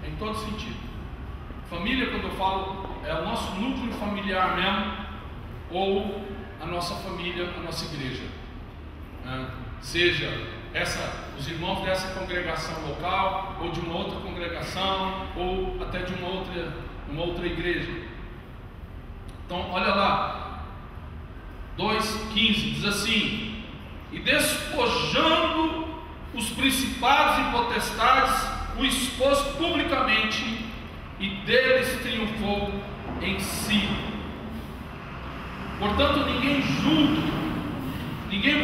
É em todo sentido. Família, quando eu falo, é o nosso núcleo familiar mesmo, ou a nossa família, a nossa igreja. Seja os irmãos dessa congregação local, ou de uma outra congregação, ou até de uma outra igreja. Então, olha lá, 2,15 diz assim: e despojando os principados e potestades, o expôs publicamente, e deles triunfou em si. Portanto, ninguém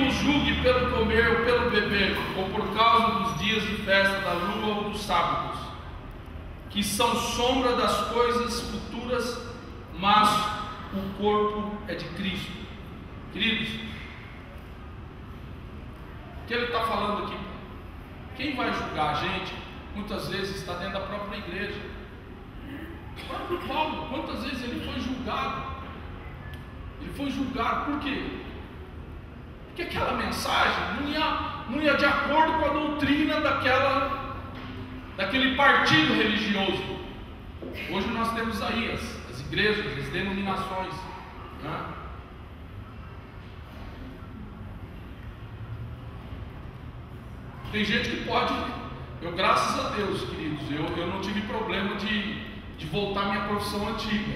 vos julgue pelo comer ou pelo beber, ou por causa dos dias de festa da lua ou dos sábados, que são sombra das coisas futuras, mas o corpo é de Cristo. Queridos, o que ele está falando aqui? Quem vai julgar a gente, muitas vezes está dentro da própria igreja. O próprio Paulo, quantas vezes ele foi julgado? Ele foi julgado por quê? Porque aquela mensagem não ia de acordo com a doutrina daquele partido religioso. Hoje nós temos aí as igrejas, as denominações, né? Tem gente que pode, graças a Deus, queridos, eu não tive problema de voltar à minha profissão antiga.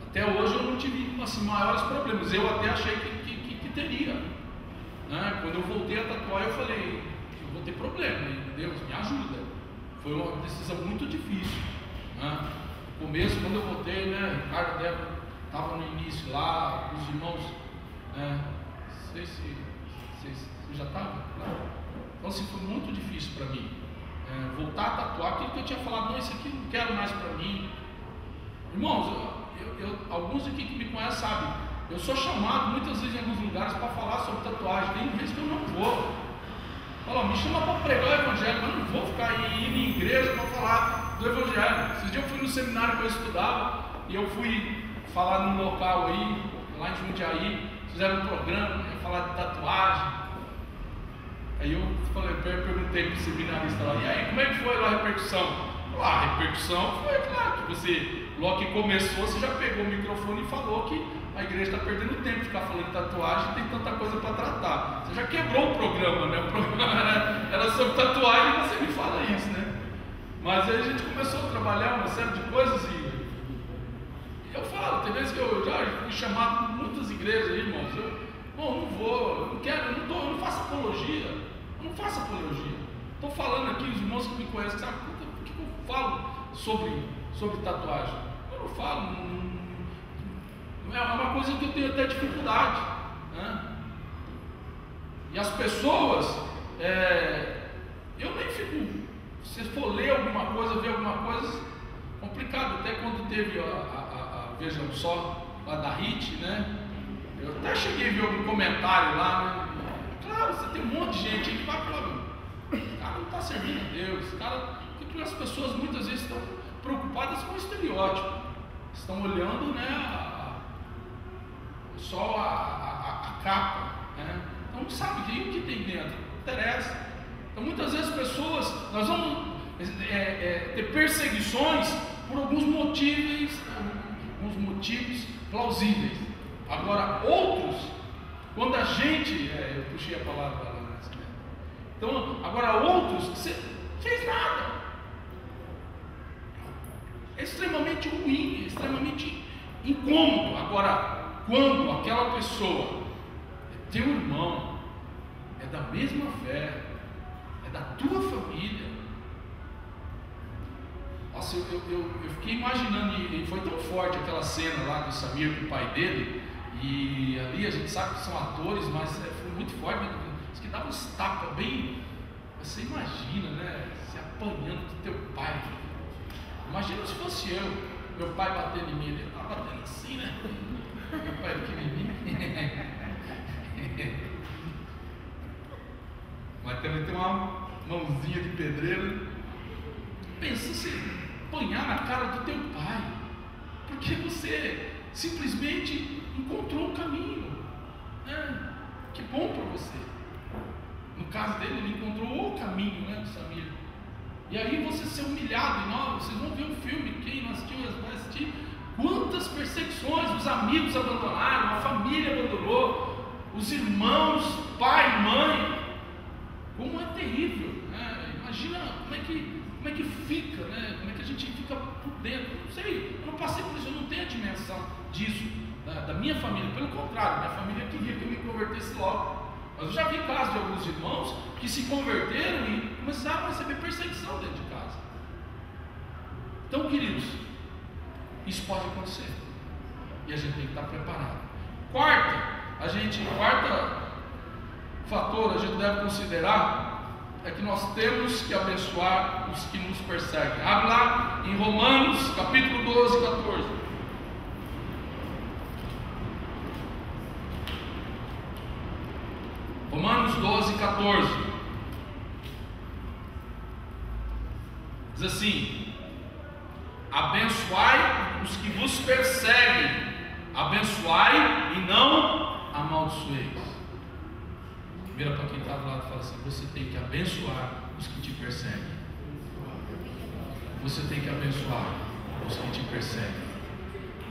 Até hoje eu não tive assim, maiores problemas. Eu até achei que teria, né? Quando eu voltei a tatuar, eu falei: eu vou ter problema, Deus me ajuda. Foi uma decisão muito difícil, né? No começo, quando eu voltei, né, Ricardo Débora estava no início lá, os irmãos, né? Não sei se você já estava lá. Então assim, foi muito difícil para mim voltar a tatuar aquilo que eu tinha falado: não, isso aqui não quero mais para mim. Irmãos, alguns aqui que me conhecem sabem, eu sou chamado muitas vezes em alguns lugares para falar sobre tatuagem. Tem vezes que eu não vou. Fala, me chama para pregar o evangelho, mas eu não vou ficar indo em igreja para falar do evangelho. Esses dias eu fui no seminário que eu estudava e eu fui falar num local aí, lá em Jundiaí, fizeram um programa, ia falar de tatuagem. Aí eu perguntei para o seminarista lá: e aí, como é que foi lá a repercussão? A repercussão foi, claro, que você, logo que começou, você já pegou o microfone e falou que a igreja está perdendo tempo de ficar falando de tatuagem, tem tanta coisa para tratar. Você já quebrou o programa, né? O programa era sobre tatuagem e você me fala isso, né? Mas aí a gente começou a trabalhar uma série de coisas e eu falo, tem vezes que eu já fui chamado por muitas igrejas aí, irmãos. Não vou, eu não quero, eu não faço apologia. Eu não faço apologia. Estou falando aqui, os irmãos que me conhecem, sabe por que eu falo sobre tatuagem? Eu não falo, é uma coisa que eu tenho até dificuldade, né? E as pessoas, eu nem fico, se for ler alguma coisa, ver alguma coisa, complicado. Até quando teve a Vejam Só, lá da HIT, né? Eu até cheguei a ver algum comentário lá, né? Claro, você tem um monte de gente aí que vai falar: o cara não está servindo a Deus, porque as pessoas muitas vezes estão preocupadas com o estereótipo, estão olhando, né, só a capa, né? Então não sabe o que tem dentro, não interessa. Então muitas vezes as pessoas, nós vamos ter perseguições por alguns motivos plausíveis. Agora outros, quando a gente, eu puxei a palavra lá, né? Então, agora outros, você fez nada. É extremamente ruim, é extremamente incômodo. Agora, quando aquela pessoa é teu irmão, é da mesma fé, é da tua família. Nossa, eu fiquei imaginando, e foi tão forte aquela cena lá do Samir com o pai dele, e ali a gente sabe que são atores, mas foi muito forte, diz que dava uns tapas bem. Você imagina, né? Você apanhando do teu pai. Imagina se fosse eu, meu pai batendo em mim, ele estava batendo assim, né? Meu pai é pequenininho. Mas também tem uma mãozinha de pedreiro. Pensa assim, apanhar na cara do teu pai, porque você simplesmente encontrou um caminho, né? Que bom para você. No caso dele, ele encontrou o caminho, né, do Samir. E aí você ser humilhado, e vocês vão ver o filme, quem não assistiu vai assistir. Quantas perseguições, os amigos abandonaram, a família abandonou, os irmãos, pai, mãe. Como é terrível, né? Imagina como é que fica, né? Como é que a gente fica por dentro. Eu não sei, eu não passei por isso, eu não tenho a dimensão disso, da minha família. Pelo contrário, minha família queria que eu me convertesse logo. Mas eu já vi casos de alguns irmãos que se converteram e começaram a receber perseguição dentro de casa. Então, queridos, isso pode acontecer e a gente tem que estar preparado. Quarto fator a gente deve considerar é que nós temos que abençoar os que nos perseguem. Abre lá em Romanos capítulo 12, 14. Romanos 12, 14. Diz assim: abençoai os que vos perseguem, abençoai e não amaldiçoeis. Vira para quem está do lado e fala assim: você tem que abençoar os que te perseguem. Você tem que abençoar os que te perseguem.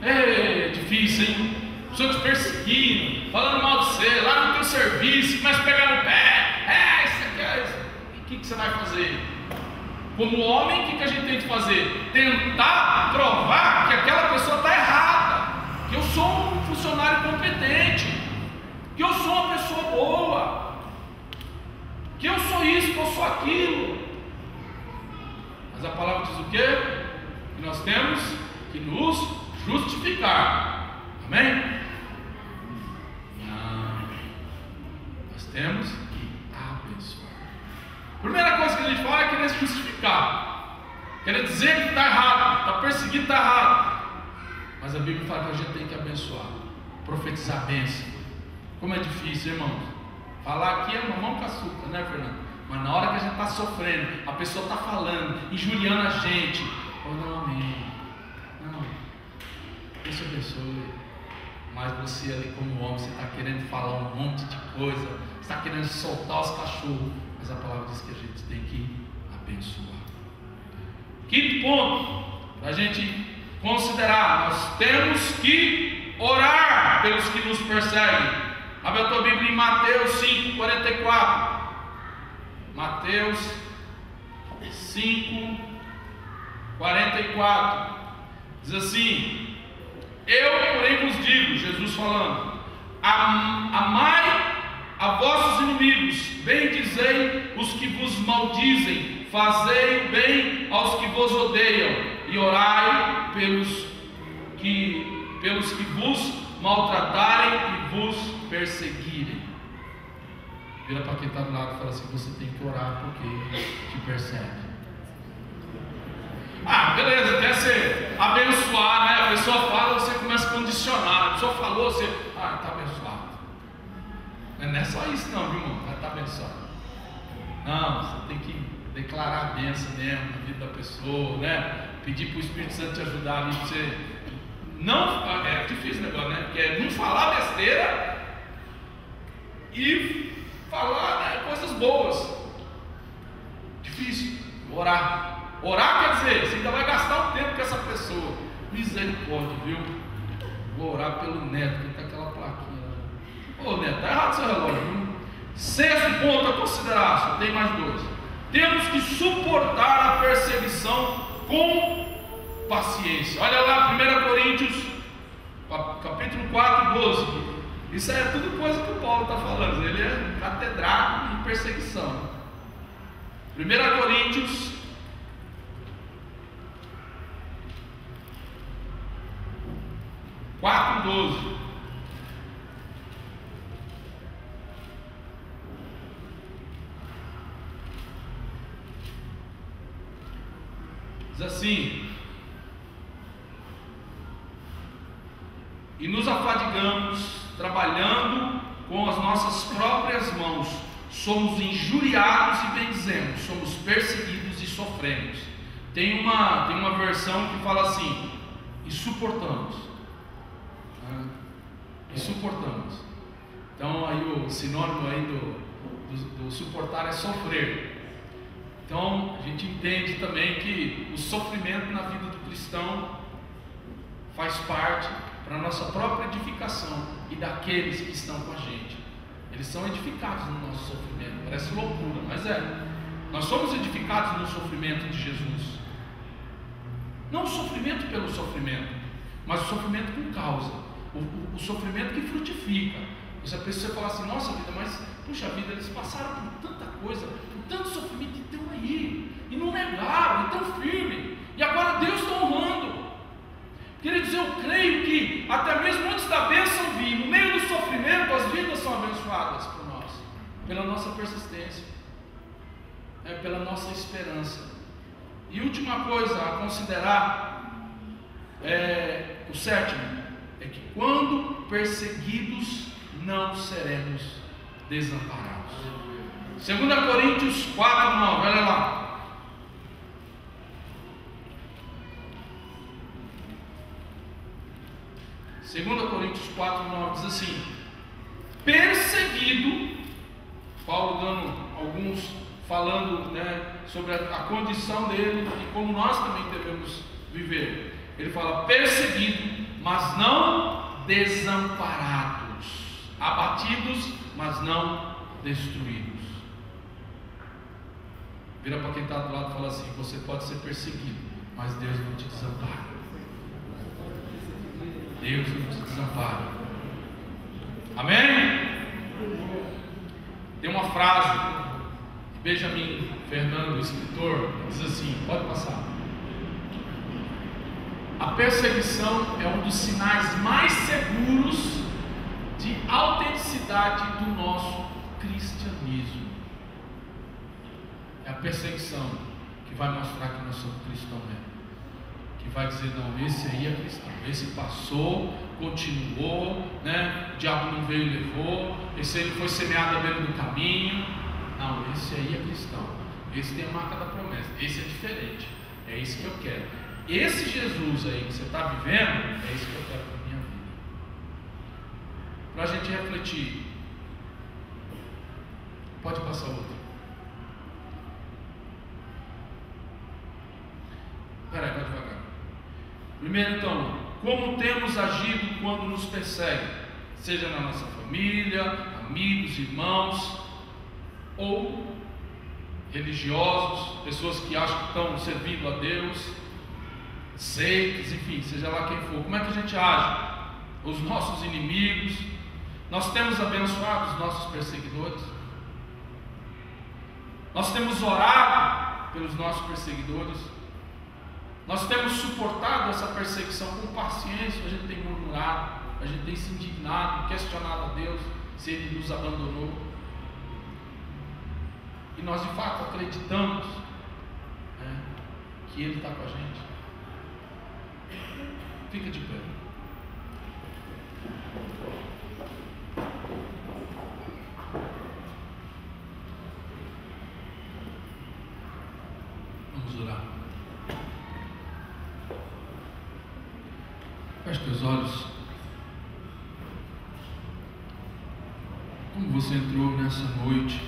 É difícil, hein? Pessoas te perseguindo, falando mal de você, lá no teu serviço, começa a pegar no pé. Isso aqui é isso. E o que você vai fazer? Como homem, o que a gente tem que fazer? Tentar provar que aquela pessoa está errada, que eu sou um funcionário competente, que eu sou uma pessoa boa, que eu sou isso, que eu sou aquilo. Mas a palavra diz o quê? Que nós temos que nos justificar. Amém? Não. Nós temos que abençoar. Primeira coisa que a gente fala é querer se justificar, querer dizer que está errado, está perseguido, está errado. Mas a Bíblia fala que a gente tem que abençoar, profetizar a bênção. Como é difícil, irmãos. Falar aqui é mamão com açúcar, né, Fernando? Mas na hora que a gente está sofrendo, a pessoa está falando, injuriando a gente. Oh, não, amém. Não, Deus te abençoe. Mas você ali como homem, você está querendo falar um monte de coisa, você está querendo soltar os cachorros. Mas a palavra diz que a gente tem que abençoar. Quinto ponto, para a gente considerar, nós temos que orar pelos que nos perseguem. Abre a tua Bíblia em Mateus 5, 44. Mateus 5, 44. Diz assim: eu, porém, vos digo, Jesus falando, amai a vossos inimigos, bendizei os que vos maldizem, fazei o bem aos que vos odeiam, e orai pelos que vos maltratarem e vos perseguirem. Vira para quem está do lado e fala assim: você tem que orar porque te persegue. Beleza, até você abençoar, né? A pessoa fala, você começa a condicionar. A pessoa falou, você, está abençoado. Não é só isso não, viu, irmão? Está abençoado. Não, você tem que declarar a bênção mesmo na vida da pessoa, né? Pedir para o Espírito Santo te ajudar ali para você. Não, é difícil o negócio, né? Porque é não falar besteira e falar, né, coisas boas. Difícil. Orar. Orar quer dizer, você ainda vai gastar um tempo com essa pessoa. Misericórdia, viu? Vou orar pelo neto, que está aquela plaquinha. Ô neto, está errado seu relógio, viu? Sexto ponto a considerar, só tem mais dois. Temos que suportar a perseguição com paciência. Olha lá, 1 Coríntios, capítulo 4, 12. Isso é tudo coisa que o Paulo está falando. Ele é catedrático em perseguição. 1 Coríntios 4:12. Diz assim: e nos afadigamos trabalhando com as nossas próprias mãos, somos injuriados e bendizemos, somos perseguidos e sofremos. Tem uma versão que fala assim: e suportamos. E suportamos. Então aí o sinônimo aí do suportar é sofrer. Então a gente entende também que o sofrimento na vida do cristão faz parte para a nossa própria edificação e daqueles que estão com a gente. Eles são edificados no nosso sofrimento. Parece loucura, mas é. Nós somos edificados no sofrimento de Jesus. Não o sofrimento pelo sofrimento, mas o sofrimento com causa, o sofrimento que frutifica. Você pensa, você fala assim, nossa vida, mas puxa vida, eles passaram por tanta coisa, por tanto sofrimento, e estão aí, e não negaram, e estão firmes, e agora Deus está honrando. Queridos, eu creio que até mesmo antes da bênção vir, no meio do sofrimento, as vidas são abençoadas por nós, pela nossa persistência, pela nossa esperança. E última coisa a considerar, o sétimo, é que quando perseguidos, não seremos desamparados. 2 Coríntios 4:9, olha lá. 2 Coríntios 4:9 diz assim: perseguido, Paulo dando falando, sobre a condição dele e como nós também devemos viver. Ele fala perseguido, mas não desamparados, abatidos, mas não destruídos. Vira para quem está do lado e fala assim: você pode ser perseguido, mas Deus não te desampara. Deus não te desampara. Amém? Tem uma frase de Benjamin Fernando, escritor, que diz assim, pode passar: a perseguição é um dos sinais mais seguros de autenticidade do nosso cristianismo. É a perseguição que vai mostrar que nós somos cristãos mesmo, que vai dizer, não, esse aí é cristão, esse passou, continuou, o diabo não veio e levou, esse aí foi semeado dentro do caminho. Não, esse aí é cristão, esse tem a marca da promessa, esse é diferente, é isso que eu quero. Esse Jesus aí que você está vivendo, é isso que eu quero para a minha vida. Para a gente refletir. Pode passar outra. Peraí, vai devagar. Primeiro então, como temos agido quando nos perseguem, seja na nossa família, amigos, irmãos, ou religiosos, pessoas que acham que estão servindo a Deus, seitas, enfim, seja lá quem for. Como é que a gente age? Os nossos inimigos. Nós temos abençoado os nossos perseguidores, nós temos orado pelos nossos perseguidores, nós temos suportado essa perseguição com paciência. A gente tem murmurado, a gente tem se indignado, questionado a Deus se Ele nos abandonou. E nós de fato acreditamos que Ele está com a gente. Fica de pé. Vamos orar. Feche teus olhos. Como você entrou nessa noite,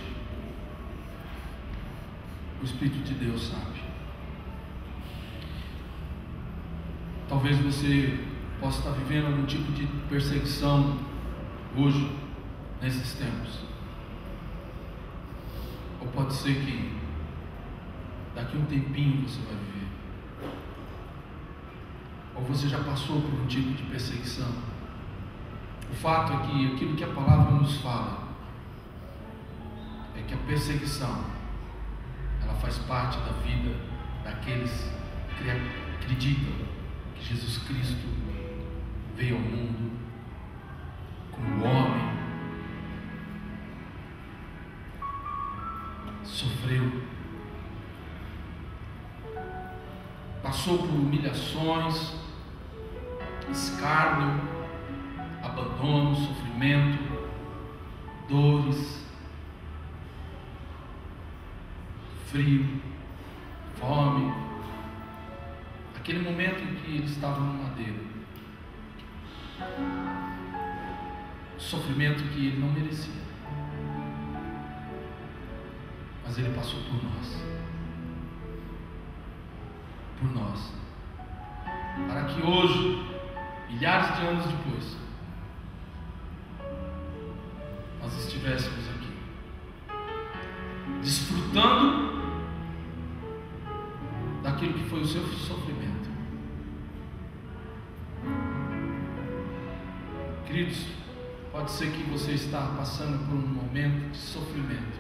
o Espírito de Deus sabe. Talvez você possa estar vivendo algum tipo de perseguição hoje, nesses tempos. Ou pode ser que daqui a um tempinho você vai viver. Ou você já passou por um tipo de perseguição. O fato é que aquilo que a palavra nos fala é que a perseguição, ela faz parte da vida daqueles que acreditam que Jesus Cristo veio ao mundo como homem, sofreu, passou por humilhações, escárnio, abandono, sofrimento, dores, frio, fome, aquele momento em que ele estava no madeiro, sofrimento que ele não merecia, mas ele passou por nós, para que hoje, milhares de anos depois, nós estivéssemos aqui, desfrutando daquilo que foi o seu sofrimento, Queridos, pode ser que você está passando por um momento de sofrimento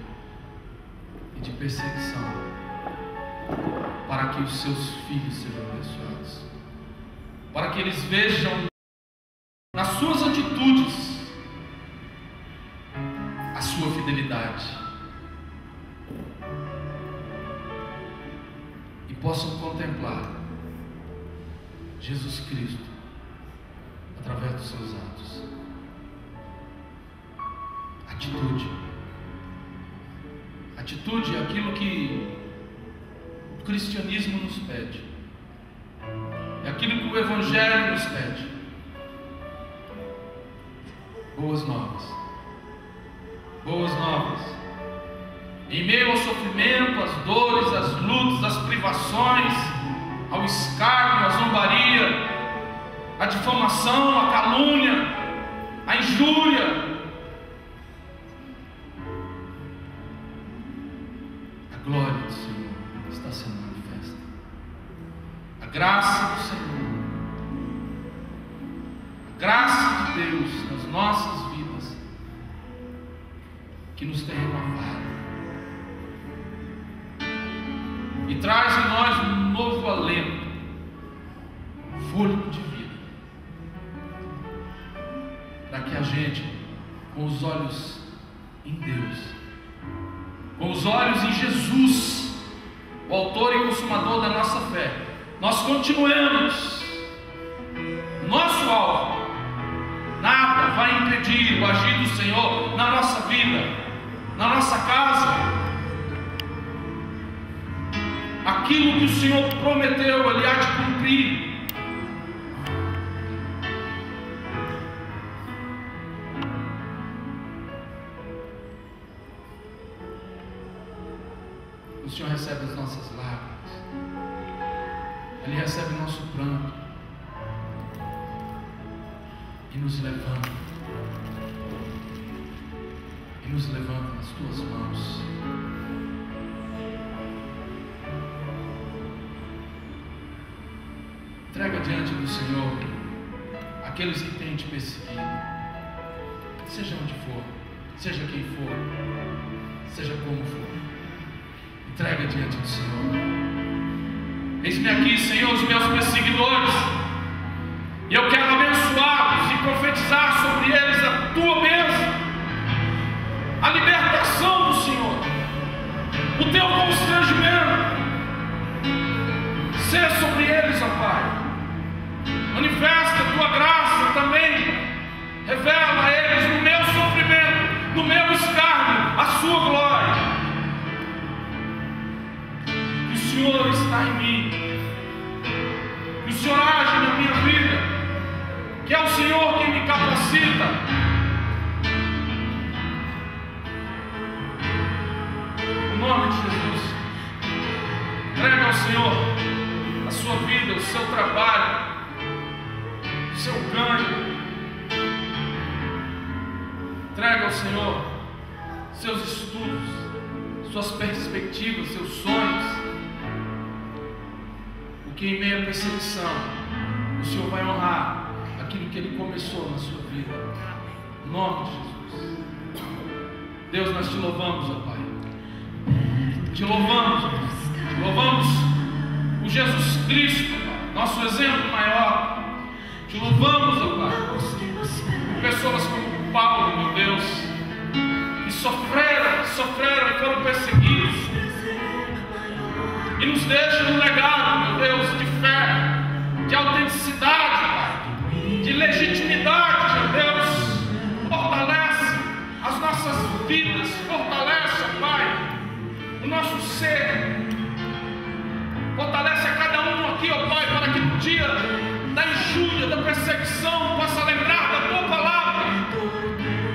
e de perseguição, para que os seus filhos sejam abençoados, para que eles vejam nas suas atitudes a sua fidelidade e possam contemplar Jesus Cristo através dos seus atos. Atitude é aquilo que o cristianismo nos pede, é aquilo que o Evangelho nos pede. Boas novas, boas novas. Em meio ao sofrimento, às dores, às lutas, às privações, ao escárnio, à zombaria, à difamação, à calúnia, à injúria, a glória do Senhor está sendo manifesta. A graça do Senhor, a graça de Deus nas nossas vidas, que nos tem renovado e traz em nós um novo alento, fôlego de vida, para que a gente, com os olhos em Deus, com os olhos em Jesus, o autor e consumador da nossa fé, nós continuemos nosso alvo. Nada vai impedir o agir do Senhor na nossa vida, na nossa casa. Aquilo que o Senhor prometeu, Ele há de cumprir. O Senhor recebe as nossas lágrimas, Ele recebe o nosso pranto e nos levanta, nas tuas mãos. Entrega diante do Senhor aqueles que têm te perseguido, seja onde for, seja quem for, seja como for. Entrega diante do Senhor. Eis-me aqui, Senhor, os meus perseguidores, e eu quero abençoá-los e profetizar sobre eles a tua bênção, a libertação do Senhor, o teu constrangimento. Seja sobre eles, ó Pai. Manifesta a tua graça também. Revela a eles no meu sofrimento, no meu escárnio, a sua glória. Que o Senhor está em mim, que o Senhor age na minha vida, que é o Senhor quem me capacita. Em nome de Jesus, entrega ao Senhor a sua vida, o seu trabalho, o seu ganho. Entrega ao Senhor seus estudos, suas perspectivas, seus sonhos. Porque em meio à perseguição, o Senhor vai honrar aquilo que Ele começou na sua vida. Em nome de Jesus. Deus, nós te louvamos, ó Pai. Te louvamos, ó Pai. Te louvamos por Jesus Cristo, Pai, nosso exemplo maior. Te louvamos, ó Pai, por pessoas como Paulo, meu Deus, que sofreram e foram perseguidos, e nos deixam um legado, meu Deus, de fé, de autenticidade, Pai, de legitimidade, meu Deus. Fortalece as nossas vidas, fortalece, Pai, o nosso ser, fortalece a cada um aqui, ó Pai, para que no dia da injúria, da perseguição, possa lembrar da tua palavra.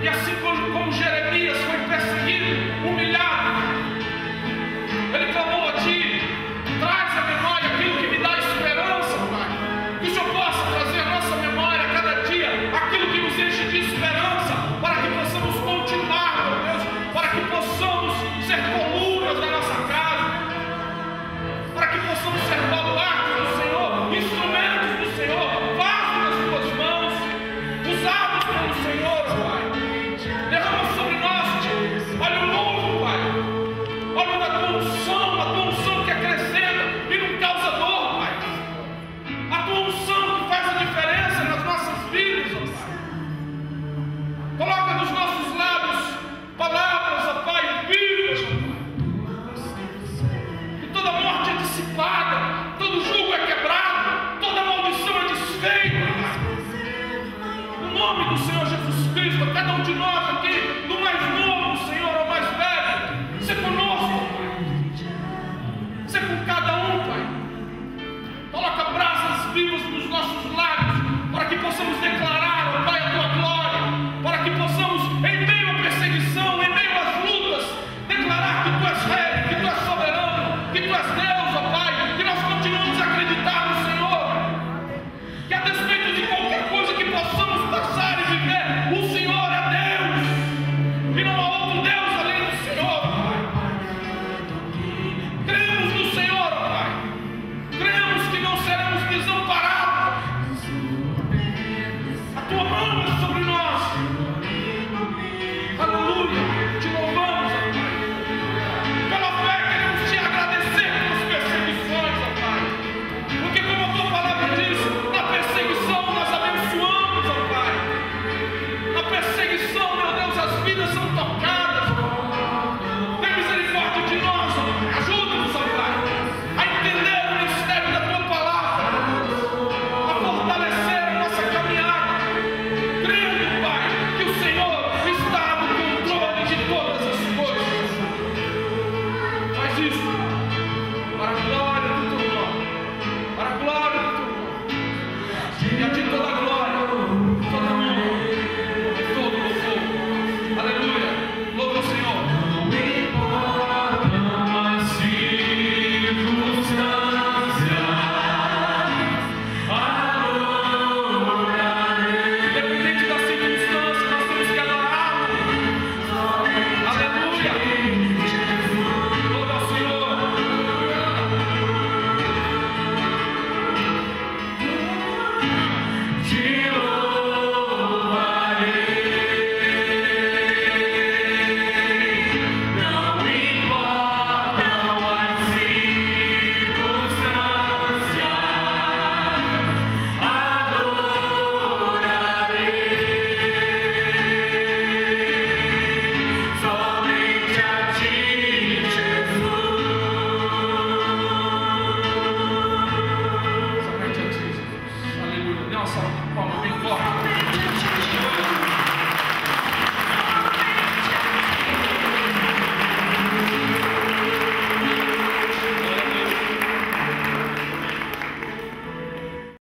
E assim como Jeremias foi perseguido, humilhado, ele clamou a Ti: traz à memória aquilo que me dá esperança, Pai. Que o Senhor possa trazer à nossa memória a cada dia aquilo que nos enche de esperança, para que possamos continuar, meu Deus, para que possamos ser colunas da nossa casa, para que possamos ser baluartes do Senhor, instrumentos do Senhor, vasos nas tuas mãos. uma salva de palmas bem forte.